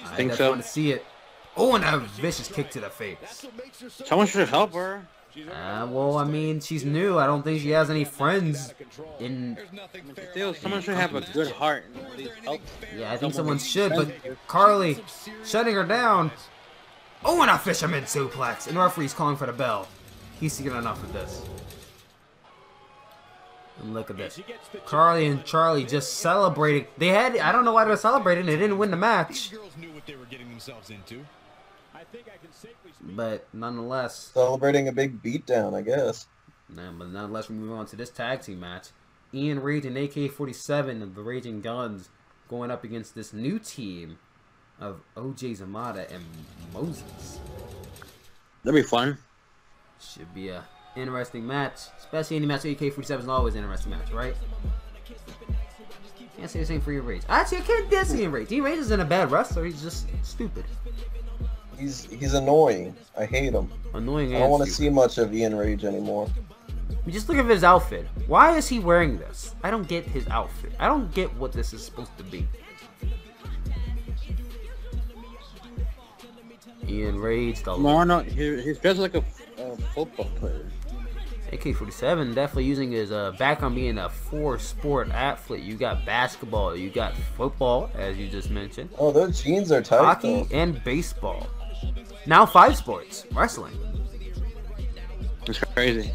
I
think
definitely
so.
want to see it. Oh, and a vicious kick to the face.
Someone should help her.
Well, I mean, she's new. I don't think she has any friends in.
Still, someone should have a good heart and at least help.
Yeah, I think someone should, but Carly shutting her down. Oh, and a fisherman suplex. And the referee's calling for the bell. He's seen enough of this. And look at this. Carly and Charlie just celebrating. They had, I don't know why they're celebrating. They didn't win the match. But nonetheless.
Celebrating a big beatdown, I guess.
Nah, but nonetheless, we move on to this tag team match. Ian Rage and AK-47 of the Raging Guns going up against this new team of OJ Zamata and Moses.
That'd be fun.
Should be a interesting match, especially any match. AK-47 is always an interesting match, right? Can't say the same for Ian Rage. Actually, I can't diss Ian Rage. Ian Rage isn't a bad wrestler. He's just stupid.
He's annoying. I hate him.
Annoying.
I don't want to see much of Ian Rage anymore.
Just look at his outfit. Why is he wearing this? I don't get his outfit. I don't get what this is supposed to be. Ian Rage, the
No, he's dressed like a football player.
AK-47 definitely using his background being a four-sport athlete. You got basketball, you got football, as you just mentioned.
Oh, those jeans are tight.
Hockey
though.
and baseball. Now 5 sports. Wrestling.
It's crazy.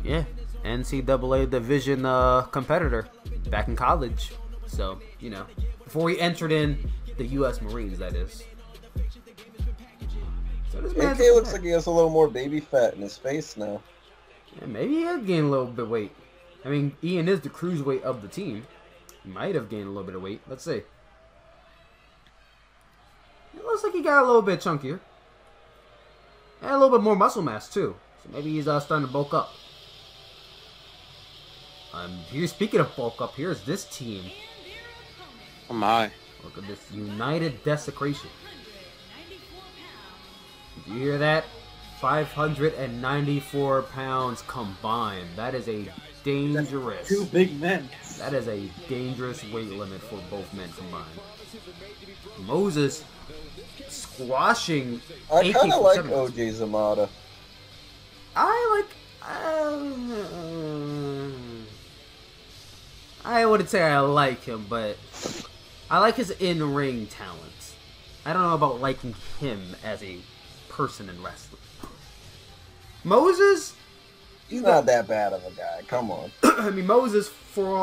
Yeah. NCAA division competitor back in college. So, you know, before he entered in the U.S. Marines, that is. So this man's
AK looks like he has a little more baby fat in his face now.
Yeah, maybe he has gained a little bit of weight. I mean, Ian is the cruiserweight of the team. He might have gained a little bit of weight. Let's see. It looks like he got a little bit chunkier. And a little bit more muscle mass, too. So maybe he's starting to bulk up. Here, speaking of bulk up, here's this team.
Oh my.
Look at this United Desecration. Did you hear that? 594 pounds combined. That is a dangerous.
Two big men.
That is a dangerous weight limit for both men combined. Moses squashing.
I kind of like
AK-47.
OJ Zamata.
I wouldn't say I like him, but I like his in-ring talent. I don't know about liking him as a person in wrestling. Moses,
He's not that bad of a guy. Come on.
I mean, Moses, for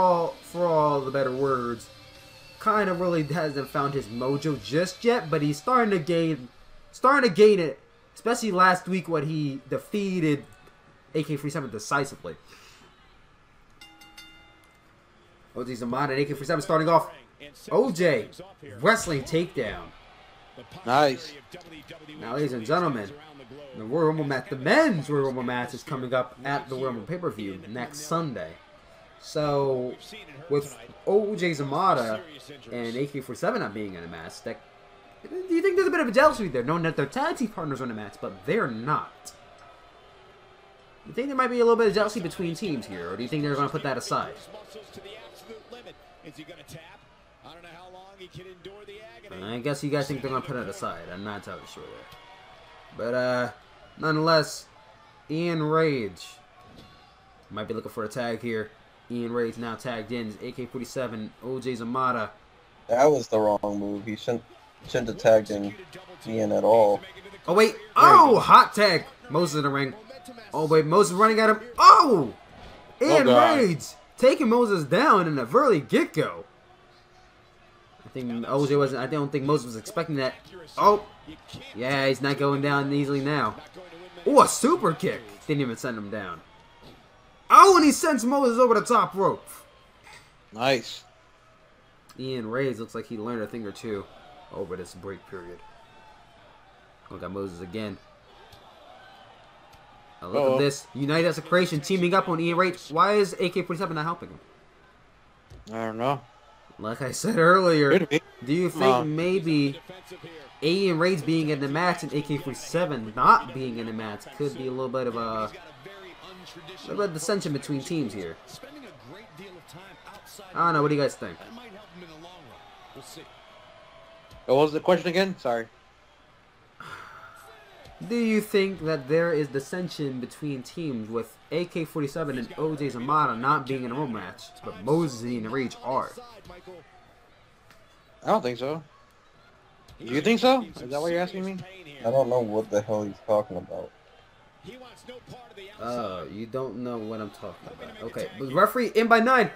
all the better words, kind of really hasn't found his mojo just yet, but he's starting to gain it, especially last week when he defeated AK-47 decisively. OJ Zamata and AK-47 starting off. OJ, wrestling takedown.
Nice.
Now, ladies and gentlemen, the Royal Rumble match, the men's Royal Rumble match is coming up at the Royal Rumble pay-per-view next Sunday. So, with OJ Zamata and AK-47 not being in a match, do you think there's a bit of a jealousy there, knowing that their tag team partners are in a match, but they're not? You think there might be a little bit of jealousy between teams here, or do you think they're going to put that aside? I guess you guys think they're going to put it aside. I'm not entirely sure there. But, nonetheless, Ian Rage might be looking for a tag here. Ian Rage now tagged in. AK-47, OJ Zamata.
That was the wrong move. He shouldn't have tagged in Ian at all.
Oh, wait. Oh, hot tag. Moses in the ring. Oh, wait. Moses running at him. Oh! Ian Rage taking Moses down in a early get-go. I don't think Moses was expecting that. Oh! Yeah, he's not going down easily now. Oh, a super kick. Didn't even send him down. Oh, and he sends Moses over the top rope.
Nice.
Ian Rage looks like he learned a thing or two over this break period. Oh, got Moses again. Now look at this. United Desecration teaming up on Ian Rage. Why is AK-47 not helping him?
I don't know.
Like I said earlier, do you think maybe Ian Reigns being in the match and AK-47 not being in the match could be a little bit of dissension between teams here. I don't know. What do you guys think?
What was the question again? Sorry.
Do you think that there is dissension between teams with AK-47 and OJ Zamata not being in a Rumble match, but Moses and Ian Reach are?
I don't think so. Do you think so? Is that what you're asking me?
I don't know what the hell he's talking about.
You don't know what I'm talking about. Okay, but referee in by 9.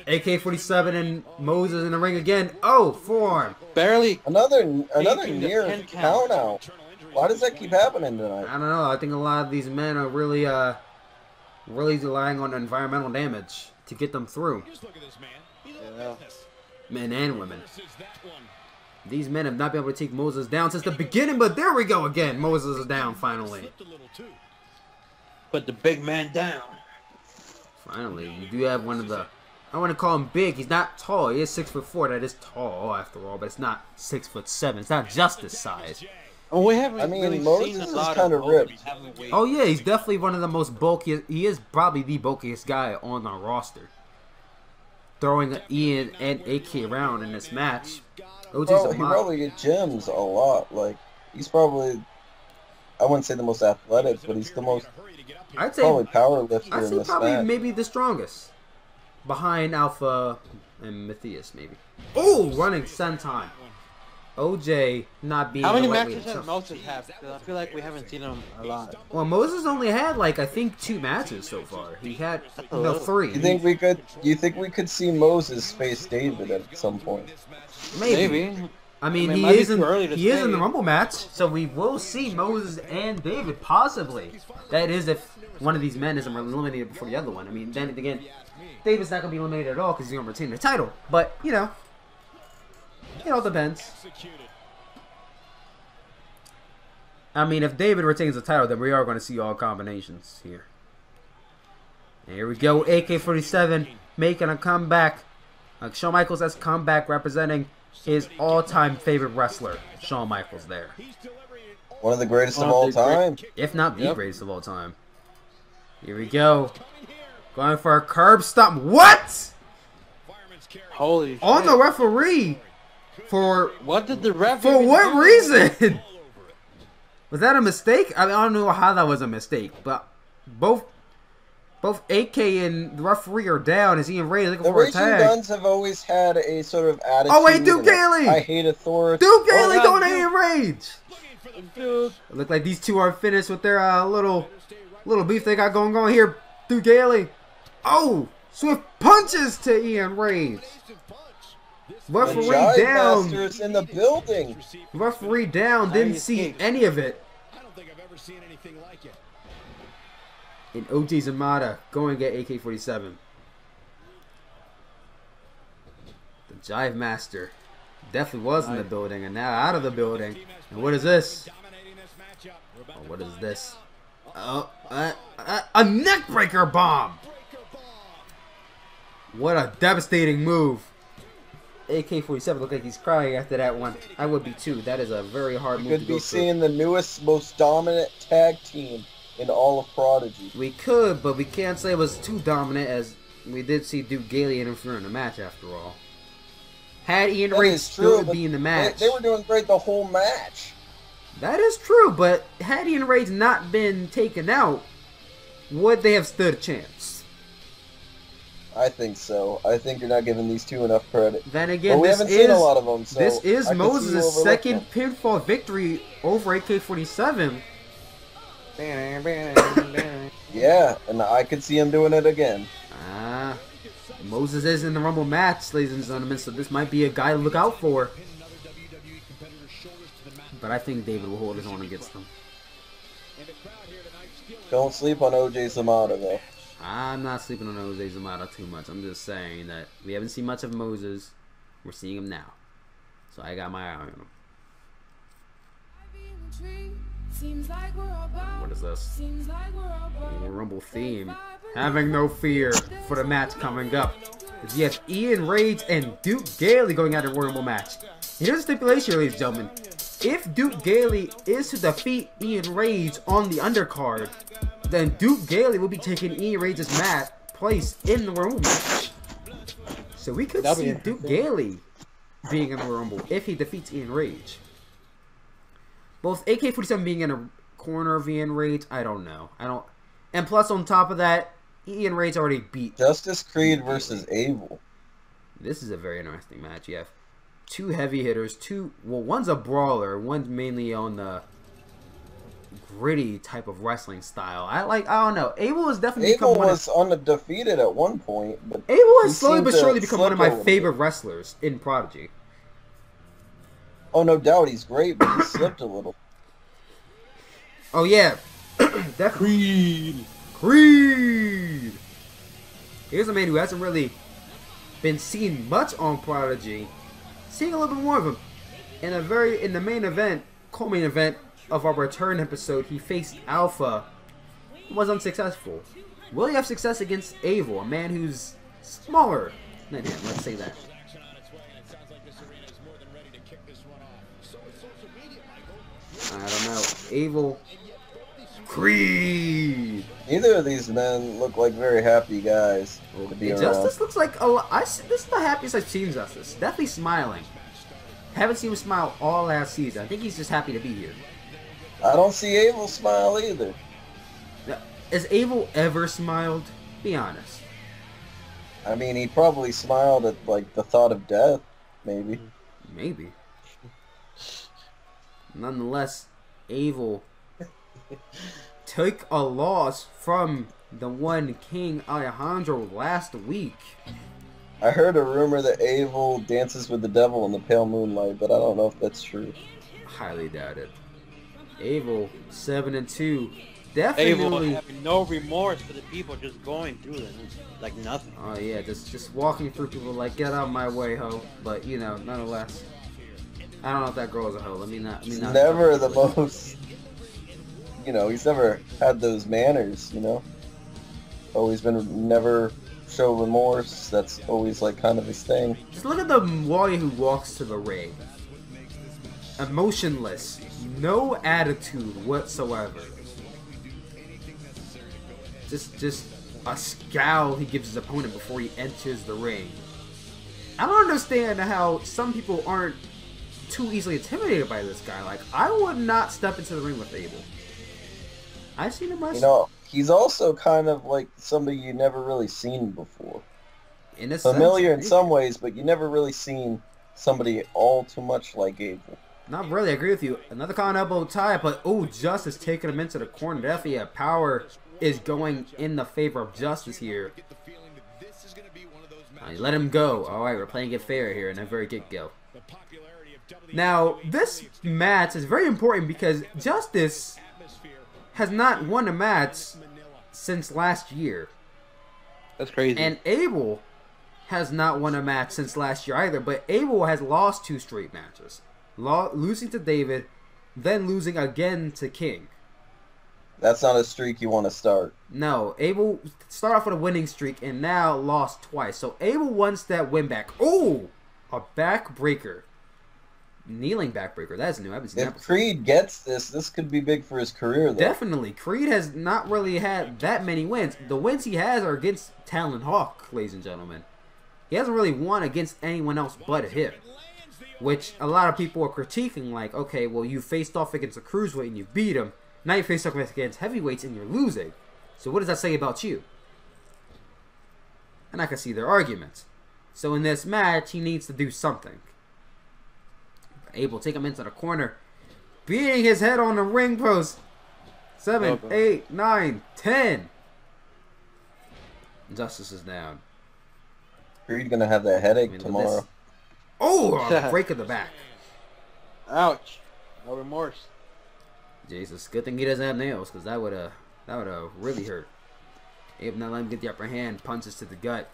AK-47 and Moses in the ring again. Oh, forearm.
Barely.
Another near count out. Why does that keep happening tonight?
I don't know. I think a lot of these men are really relying on environmental damage to get them through.
Yeah.
Men and women. These men have not been able to take Moses down since the beginning, but there we go again. Moses is down finally.
Put the big man down.
Finally, you do have one of the... I want to call him big. He's not tall. He is 6'4". That is tall after all, but it's not 6'7". It's not just his size.
Oh, we haven't.
I mean,
really
Moses
seen a
is
lot
kind of ripped.
Oh yeah, he's definitely one of the most bulkiest. He is probably the bulkiest guy on our roster. Throwing Ian and AK around in this match.
He probably get gyms a lot. Like, he's probably, I wouldn't say the most athletic, but he's the most,
I'd say,
probably power lifter
I'd
in
say
this
probably
match.
maybe the strongest. Behind Alpha and Matthias, maybe. Oh, running senton. OJ not being.
How many
the
matches has Moses had? Because I feel like we haven't seen him a lot.
Well, Moses only had like I think 2 matches so far. He had 3.
You think we could see Moses face David at some point?
Maybe. I mean, he is in the Rumble match, so we will see Moses and David possibly. That is if one of these men isn't eliminated before the other one. I mean, then again, David's not gonna be eliminated at all because he's gonna retain the title. But you know. It all depends. I mean, if David retains the title, then we are going to see all combinations here. And here we go. AK-47 making a comeback. Shawn Michaels has comeback representing his all-time favorite wrestler, Shawn Michaels there.
One of the greatest of all time.
If not the greatest of all time. Here we go. Going for a curb stomp. What?
Holy shit.
On the referee. For
what did the ref?
For what reason? Was that a mistake? I mean, I don't know how that was a mistake, but both AK and the referee are down as Ian Ray looking for a tag.
The Raging Guns have always had a sort of attitude.
Oh wait, Duke Gailey!
I hate authority.
Duke Gailey going to Ian Rage. It look like these two are finished with their little beef they got going on here. Duke Gailey. Oh, swift punches to Ian Rage. Referee down.
Master's in the building.
Referee down. Didn't see any of it.
I don't think I've ever seen anything like it.
And OJ Zamata going at AK-47. The Jive Master definitely was in the building and now out of the building. And what is this? Oh, what is this? A neck breaker bomb. What a devastating move. AK-47 looked like he's crying after that one. I would be too. That is a very hard move to go through.
We could be seeing the newest, most dominant tag team in all of Prodigy.
We could, but we can't say it was too dominant as we did see Duke Gailey interfere in the match after all. Had Ian Reigns still be in the match.
They were doing great the whole match.
That is true, but had Ian Reigns not been taken out, would they have stood a chance?
I think so. I think you're not giving these two enough credit.
Then again,
we haven't seen a lot of them. So
this is Moses' second pinfall victory over AK-47.
Yeah, and I could see him doing it again.
Moses is in the Rumble match, ladies and gentlemen, so this might be a guy to look out for. But I think David will hold his own against him.
Don't sleep on OJ Zamata, though.
I'm not sleeping on OJ Zamata too much. I'm just saying that we haven't seen much of Moses. We're seeing him now. So I got my eye on him. What is this? Rumble theme. Having no fear for the match coming up. You have Ian Reigns and Duke Gailey going at a Rumble match. Here's a stipulation, ladies and gentlemen. if Duke Gailey is to defeat Ian Rage on the undercard, then Duke Gailey will be taking Ian Rage's place in the Rumble match. So we could see Duke Gailey being in the Rumble if he defeats Ian Rage. Both AK-47 being in a corner of Ian Rage, I don't know. And plus on top of that, Ian Rage already beat
Justice Creed versus Abel.
This is a very interesting match. You have two heavy hitters, one's a brawler, one's mainly on the gritty type of wrestling style. I don't know. Abel has definitely
Abel was undefeated at one point, but
Abel has slowly but surely become one of my favorite wrestlers in Prodigy.
Oh, no doubt, he's great, but he slipped a little.
Oh yeah, definitely. Creed. Here's a man who hasn't really been seen much on Prodigy. Seeing a little bit more of him in the main event, co-main event of our return episode. He faced Alpha, was unsuccessful. Will he have success against Abel, a man who's smaller than him? Let's say that. I don't know. Abel, Creed.
Neither of these men look like very happy guys to be around.
Justice looks like this is the happiest I've seen Justice. Definitely smiling. Haven't seen him smile all last season. I think he's just happy to be here.
I don't see Abel smile either.
Now, has Abel ever smiled? Be honest.
I mean, he probably smiled at like the thought of death, maybe.
Maybe. Nonetheless, Abel took a loss from the one King Alejandro last week.
I heard a rumor that Abel dances with the devil in the pale moonlight, but I don't know if that's true.
Highly doubt it. Abel 7-2. Definitely.
Abel having no remorse for the people just going through them. It's like nothing.
Oh yeah, just walking through people like, get out of my way, ho. But you know, nonetheless, I don't know if that girl is a hoe. Let me not.
Never the most. You know, he's never had those manners. You know, always been never show remorse. That's always like kind of his thing.
Just look at the warrior who walks to the ring. Emotionless, no attitude whatsoever. Just a scowl he gives his opponent before he enters the ring. I don't understand how some people aren't too easily intimidated by this guy. Like, I would not step into the ring with Abel. I've seen him wrestle.
You know, he's also kind of like somebody you never really seen before.
In a
familiar
sense,
in some ways, but you never really seen somebody all too much like Abel.
Not really, I agree with you. Another con elbow tie, but oh, Justice taking him into the corner. Definitely power is going in the favor of Justice here. Let him go. Alright, we're playing it fair here in a very get-go. Now, this match is very important because Justice has not won a match since last year.
That's crazy.
And Abel has not won a match since last year either, but Abel has lost 2 straight matches. Losing to David, then losing again to King.
That's not a streak you want to start.
No, Abel started off with a winning streak and now lost twice. So Abel wants that win back. Oh, a backbreaker. Kneeling backbreaker. That's new. I haven't seen that before.
If Creed gets this could be big for his career, though.
Definitely. Creed has not really had that many wins. The wins he has are against Talon Hawk, ladies and gentlemen. He hasn't really won against anyone else but him. Which a lot of people are critiquing, like, okay, well, you faced off against a cruiserweight and you beat him. Now you face off against heavyweights and you're losing. So what does that say about you? And I can see their arguments. So in this match, he needs to do something. Abel take him into the corner, beating his head on the ring post. 7, 8, 9, 10. Justice is down.
Creed gonna have that headache tomorrow.
Oh, a break of the back.
Ouch. No remorse.
Jesus, good thing he doesn't have nails, because that would have really hurt. Abel not letting him get the upper hand, punches to the gut.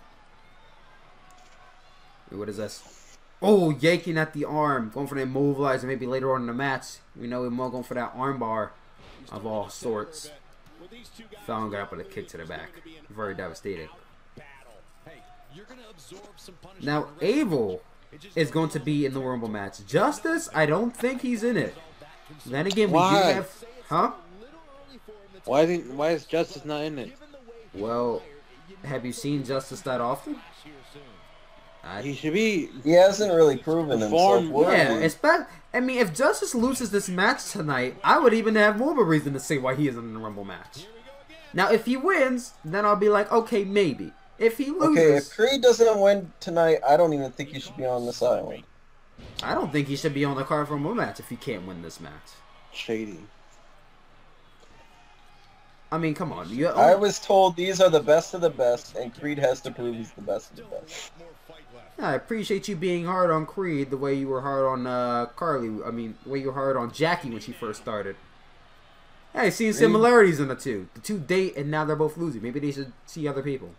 What is this? Oh, yanking at the arm, going for the immobilizer. Maybe later on in the match, we know we're more going for that arm bar of all sorts. Fallon got up with a kick to the back. Very devastated. Now Abel is going to be in the Rumble match. Justice, I don't think he's in it. Then again, we do
Why?
have... Huh?
Why is Justice not in it?
Well, have you seen Justice that often?
He should be.
He hasn't really proven himself worthy.
Yeah, I mean, if Justice loses this match tonight, I would even have more of a reason to say why he isn't in the Rumble match. Now, if he wins, then I'll be like, okay, maybe. If he loses...
Okay, if Creed doesn't win tonight, I don't even think he should be on this island.
I don't think he should be on the card for a Rumble match if he can't win this match.
Shady.
I mean, come on.
I was told these are the best of the best, and Creed has to prove he's the best of the best.
I appreciate you being hard on Creed the way you were hard on Carly. I mean, the way you were hard on Jackie when she first started. Yeah, I've seen similarities in the two. The two date, and now they're both losing. Maybe they should see other people.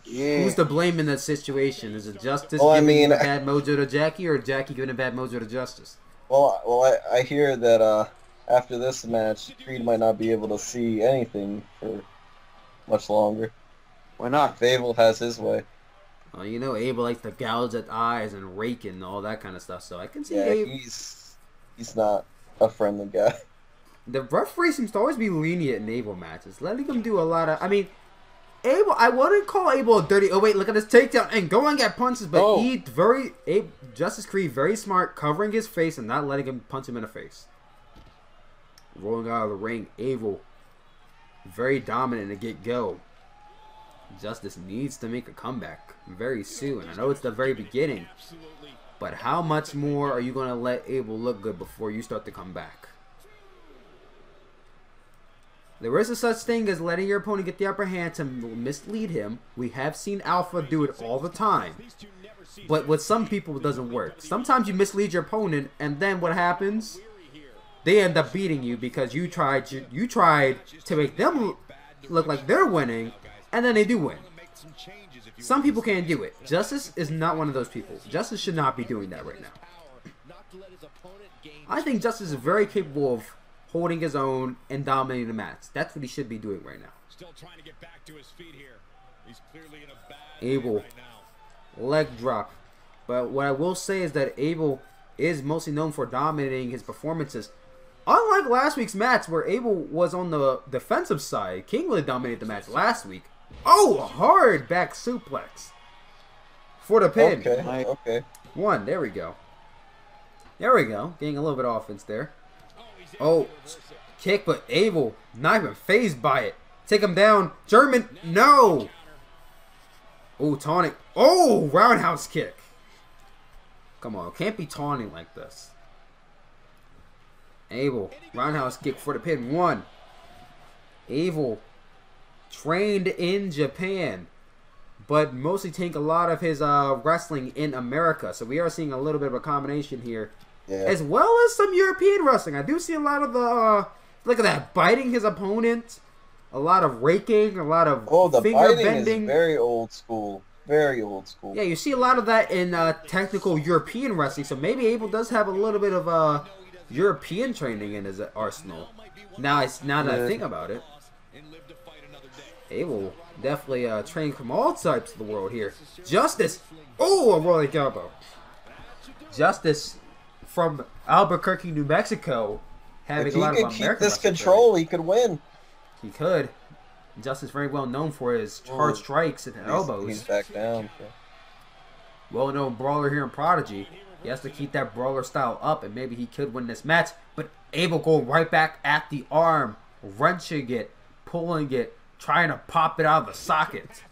Yeah.
Who's to blame in that situation? Is it Justice giving a bad mojo to Jackie, or Jackie giving a bad mojo to Justice?
Well, I hear that after this match, Creed might not be able to see anything for much longer.
Why not?
If Abel has his way.
Well, you know, Abel likes to gouge at eyes and rake and all that kind of stuff, so I can see
Yeah,
Abel.
he's not a friendly guy.
The referee seems to always be lenient in Abel matches, letting him do a lot of... I mean, Abel, I wouldn't call Abel a dirty... Oh, wait, look at this takedown and go and get punches, but Justice Creed, very smart, covering his face and not letting him punch him in the face. Rolling out of the ring, Abel, very dominant to get go. Justice needs to make a comeback very soon. I know it's the very beginning, but how much more are you going to let Abel look good before you start to come back? There is a such thing as letting your opponent get the upper hand to mislead him. We have seen Alpha do it all the time. But with some people, it doesn't work. Sometimes you mislead your opponent, and then what happens? They end up beating you because you tried to make them look like they're winning, and then they do win. Some people can't do it. Justice is not one of those people. Justice should not be doing that right now. I think Justice is very capable of holding his own and dominating the match. That's what he should be doing right now.
Still trying to get back to his feet here. He's clearly in a bad
Abel,
right now.
leg drop. But what I will say is that Abel is mostly known for dominating his performances. Unlike last week's match where Abel was on the defensive side, Kingley dominated the match last week. Oh, hard back suplex for the pin.
Okay.
One, there we go. There we go. Getting a little bit of offense there. Oh, kick, but Abel not even phased by it. Take him down. German, no. Oh, taunting. Oh, roundhouse kick. Come on, can't be taunting like this. Abel, roundhouse kick for the pin. One. Abel, trained in Japan, but mostly take a lot of his wrestling in America. So we are seeing a little bit of a combination here.
Yeah.
As well as some European wrestling. I do see a lot of the, look at that, biting his opponent. A lot of raking, a lot of finger bending.
Is very old school. Very old school.
Yeah, you see a lot of that in technical European wrestling. So maybe Abel does have a little bit of European training in his arsenal. Now that I think about it. Abel definitely trained from all types of the world here. Justice. Oh, a rolling elbow. Justice from Albuquerque, New Mexico, having a lot of American.
If he could keep this control, he could win.
He could. Justice very well known for his hard strikes and elbows.
He's back down.
Well-known brawler here in Prodigy. He has to keep that brawler style up, and maybe he could win this match. But Abel going right back at the arm, wrenching it, pulling it, trying to pop it out of the socket.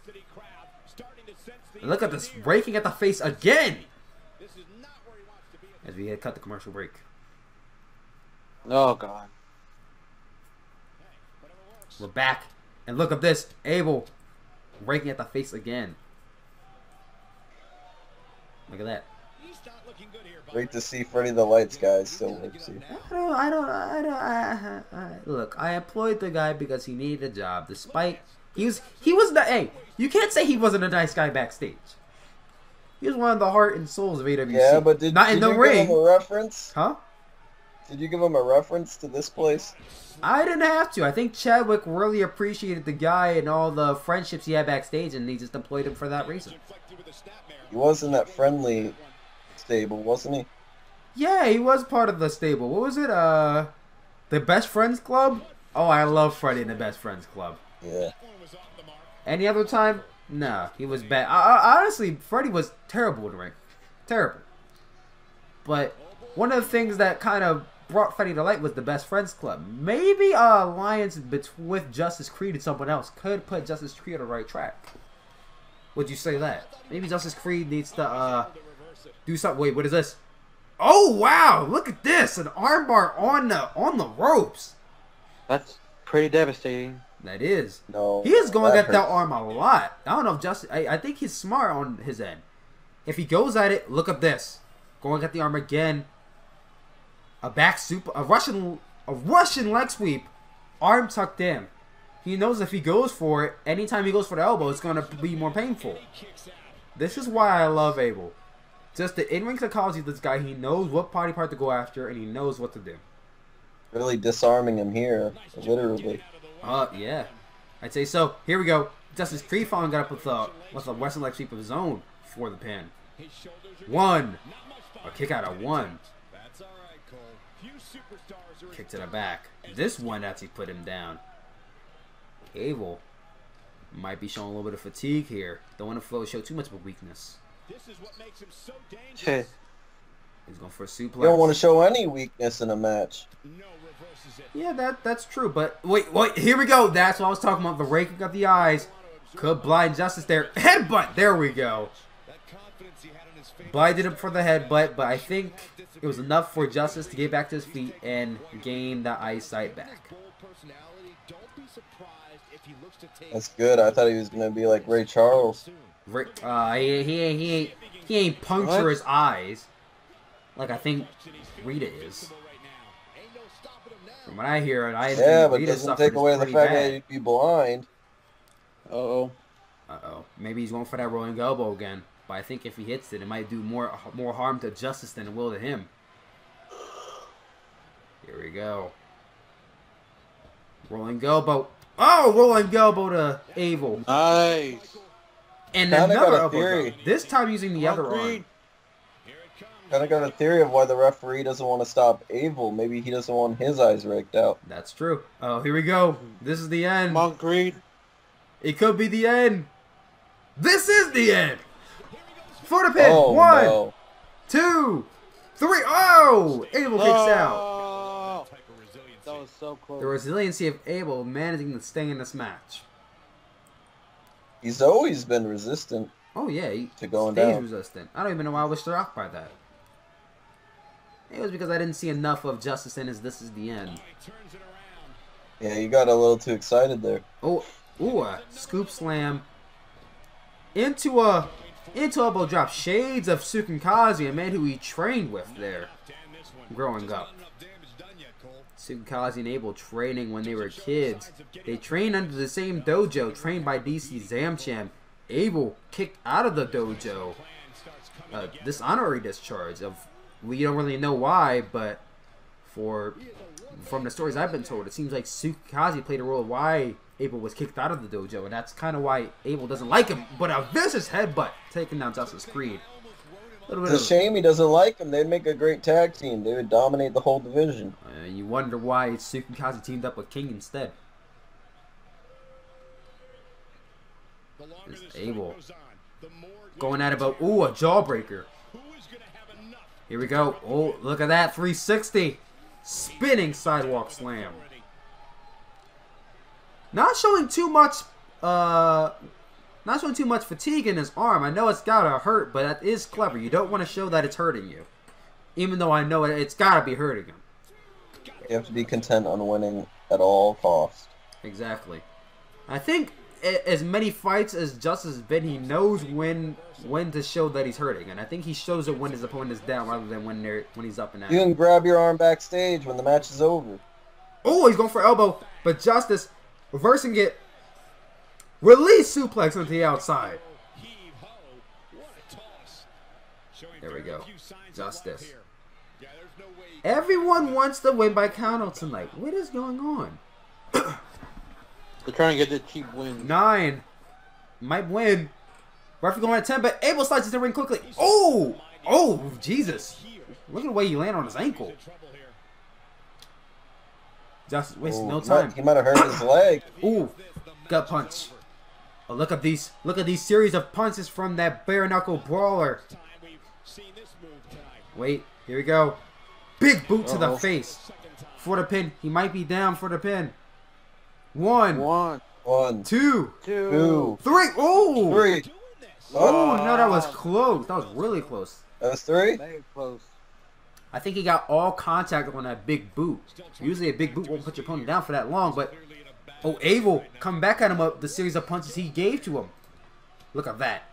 And look at this, raking at the face again. As we cut the commercial break.
Oh, God.
We're back. And look at this. Abel raking at the face again. Look at that.
Wait to see Freddy the Lights, guys. Still wait to see.
Look, I employed the guy because he needed a job. Despite he was not. Hey, you can't say he wasn't a nice guy backstage. He was one of the heart and souls of AWC.
Yeah, but did you give him a reference?
Huh?
Did you give him a reference to this place?
I didn't have to. I think Chadwick really appreciated the guy and all the friendships he had backstage, and he just employed him for that reason.
He was in that friendly stable, wasn't he?
Yeah, he was part of the stable. What was it? The Best Friends Club? Oh, I love Freddie in the Best Friends Club.
Yeah.
Any other time? No, he was bad. Honestly, Freddie was terrible in the ring. Terrible. But one of the things that kind of brought Freddie to light was the Best Friends Club. Maybe an alliance with Justice Creed and someone else could put Justice Creed on the right track. Would you say that? Maybe Justice Creed needs to do something. Wait, what is this? Oh wow! Look at this! An armbar on the ropes.
That's pretty devastating.
That is.
No.
He is going at that
hurts.
arm a lot. I don't know if Justice. I think he's smart on his end. If he goes at it, look at this. Going at the arm again. A back super, a Russian leg sweep, arm tucked in. He knows if he goes for it, anytime he goes for the elbow, it's going to be more painful. This is why I love Abel. Just the in-ring psychology of this guy. He knows what body part to go after, and he knows what to do.
Really disarming him here, literally.
Yeah. I'd say so. Here we go. Justice Creed finally got up with a Western leg sweep of his own for the pin. One. A kick out of one. Kick to the back. This one actually put him down. Abel might be showing a little bit of fatigue here. Don't want to show too much of a weakness.
This is what makes him so dangerous.
He's going for a suplex.
You don't want to show any weakness in a match.
Yeah, that's true. But wait, here we go. That's what I was talking about. The raking of the eyes could blind Justice there. Headbutt. There we go. Blinded him for the headbutt, but I think it was enough for Justice to get back to his feet and gain the eyesight back.
That's good. I thought he was gonna be like Ray Charles.
He ain't puncture his eyes like I think Rita is. From what I hear,
Yeah, but it doesn't take away the fact that he'd be blind.
Uh-oh.
Maybe he's going for that rolling elbow again. But I think if he hits it, it might do more harm to Justice than it will to him. Here we go. Rolling elbow. Oh, rolling elbow to Abel.
Nice.
And
Kinda
another
got a
elbow
theory.
drop. This time using the other arm.
Kind of got a theory of why the referee doesn't want to stop Abel. Maybe he doesn't want his eyes raked out.
That's true. Oh, here we go. This is the end.
Come on, Creed.
It could be the end. This is the end. For the pin.
Oh,
1,
no.
2, 3. Oh! Abel kicks out.
Oh, that was so close.
The resiliency of Abel managing to stay in this match.
He's always been resistant.
Oh yeah, he
To going
stays
down.
resistant. I don't even know why I was shocked by that. It was because I didn't see enough of Justice in his This Is the End.
Yeah, you got a little too excited there.
Oh, ooh, a scoop slam into elbow drop. Shades of Sukunkazi, a man who he trained with there growing up. Sukunkazi and Abel training when they were kids. They trained under the same dojo, trained by DC Zamcham. Abel kicked out of the dojo. Dishonorary discharge of, we don't really know why, but from the stories I've been told, it seems like Sukunkazi played a role of why Abel was kicked out of the dojo, and that's kind of why Abel doesn't like him. But a vicious headbutt taking down Justice Creed.
It's a shame he doesn't like him. They'd make a great tag team. They would dominate the whole division.
You wonder why Sukunkazi teamed up with King instead. It's Abel going at it, but ooh, a jawbreaker. Here we go. Oh, look at that, 360, spinning sidewalk slam. Not showing too much fatigue in his arm. I know it's gotta hurt, but that is clever. You don't want to show that it's hurting you, even though I know it's gotta be hurting him.
You have to be content on winning at all costs.
Exactly. I think as many fights as Justice has been, he knows when to show that he's hurting, and I think he shows it when his opponent is down rather than when he's up and out.
You can grab your arm backstage when the match is over.
Oh, he's going for elbow, but Justice reversing it. Release suplex onto the outside. There we go. Justice. Everyone wants to win by countout tonight. What is going on?
They're trying to get the cheap win.
9. Might win. Referee going at 10, but Abel slides into the ring quickly. Oh! Oh, Jesus. Look at the way he landed on his ankle. Just wasting no time.
He might have hurt his leg.
Ooh, gut punch. Oh, look at these series of punches from that bare knuckle brawler. Wait, here we go. Big boot to the face for the pin. He might be down for the pin. 1, 2, 3. Oh,
3.
Oh no, that was close. That was really close.
That was 3.
Very close.
I think he got all contact on that big boot. Usually a big boot won't put your opponent down for that long, but oh, Abel come back at him up the series of punches he gave to him. Look at that.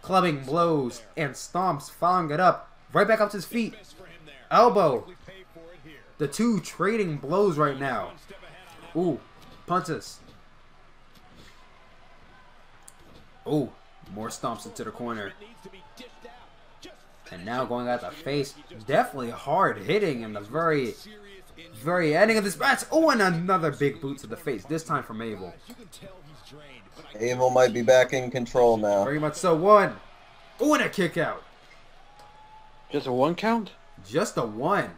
Clubbing blows and stomps, following it up. Right back up to his feet. Elbow. The two trading blows right now. Ooh, punches. Ooh, more stomps into the corner. And now going at the face. Definitely hard hitting in the very ending of this match. Oh, and another big boot to the face. This time from Abel.
Abel might be back in control now.
Very much so. 1. Oh, and a kick out.
Just a 1 count?
Just a 1.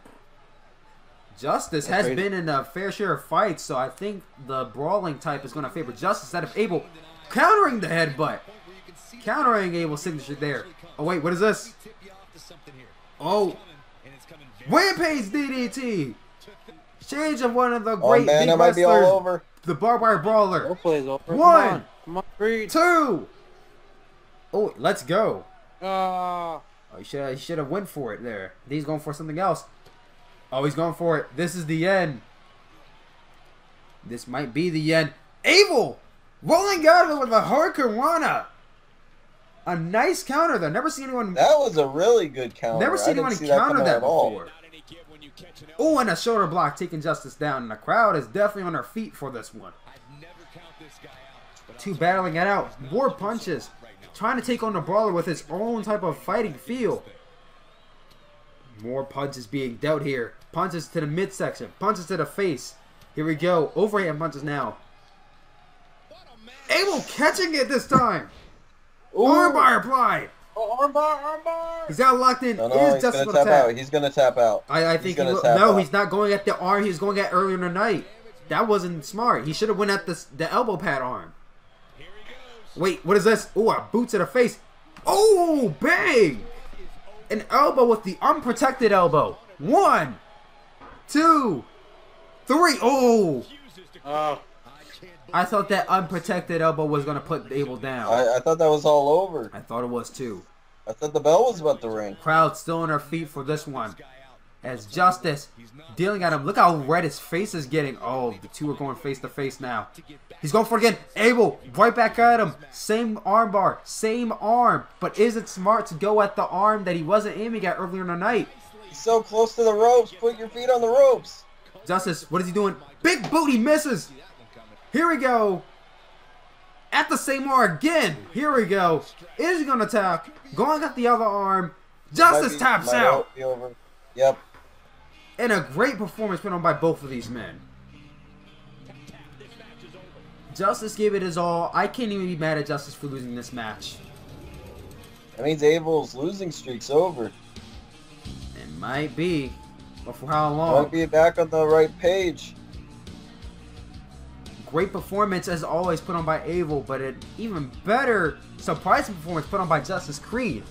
Justice has been in a fair share of fights, so I think the brawling type is going to favor Justice instead of Abel. Countering the headbutt. Countering Abel's signature there. Oh, wait, what is this? Oh. Rampage DDT. Change of one of the great big
that might be all
wrestlers.
over.
The barbed wire brawler.
Hopefully it's over.
1.
Come on, 3.
2. Oh, let's go.
Ah.
Oh, he should have went for it there. He's going for something else. Oh, he's going for it. This is the end. This might be the end. Abel rolling out of it with a hurricanrana. A nice counter there. Never seen anyone.
That was a really good counter.
Never seen anyone counter that before.
When you catch an
Oh, and a shoulder block taking Justice down. And the crowd is definitely on their feet for this one. Two battling it out. More punches. Trying to take on the brawler with his own type of fighting feel. More punches being dealt here. Punches to the midsection. Punches to the face. Here we go. Overhand punches now. Abel catching it this time. Armbar applied.
Oh, armbar.
He's got locked in.
No,
Is
he's
Justice
gonna
going to
tap
tap?
out. He's gonna tap out.
I think he will.
tap
No,
out.
he's not going at the arm. He was going at earlier in the night. That wasn't smart. He should have went at the elbow pad arm. Wait, what is this? Oh, a boot to the face. Oh, bang! An elbow with the unprotected elbow. 1, 2, 3. Oh! I thought that unprotected elbow was going to put Abel down.
I thought that was all over.
I thought it was too.
I thought the bell was about to ring.
Crowd still on their feet for this one. As Justice dealing at him. Look how red his face is getting. Oh, the two are going face to face now. He's going for it again. Abel right back at him. Same armbar, same arm. But is it smart to go at the arm that he wasn't aiming at earlier in the night?
He's so close to the ropes. Put your feet on the ropes.
Justice, what is he doing? Big boot, he misses. Here we go. At the same arm again. Here we go. Is he going to tap? Going at the other arm. Justice taps out.
Be over. Yep.
And a great performance put on by both of these men. Justice gave it his all. I can't even be mad at Justice for losing this match.
That means Abel's losing streak's over.
It might be. But for how long?
Might be back on the right page.
Great performance as always put on by Abel, but an even better surprising performance put on by Justice Creed.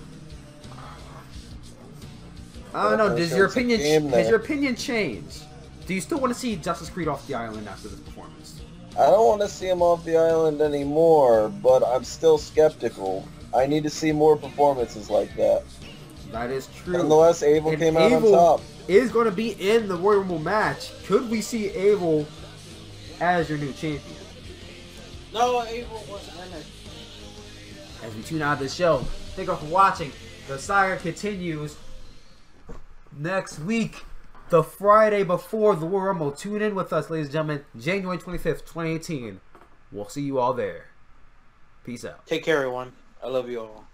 I don't know. Does your opinion change? Do you still want to see Justice Creed off the island after this performance?
I don't want to see him off the island anymore, but I'm still skeptical. I need to see more performances like that.
That is true.
Nonetheless, Abel came out on top.
Is going to be in the Royal Rumble match. Could we see Abel as your new champion?
No, Abel wasn't in it.
As we tune out of the show, thank you for watching. The saga continues next week, the Friday before the Royal Rumble. Tune in with us, ladies and gentlemen, January 25th, 2018. We'll see you all there. Peace out.
Take care, everyone. I love you all.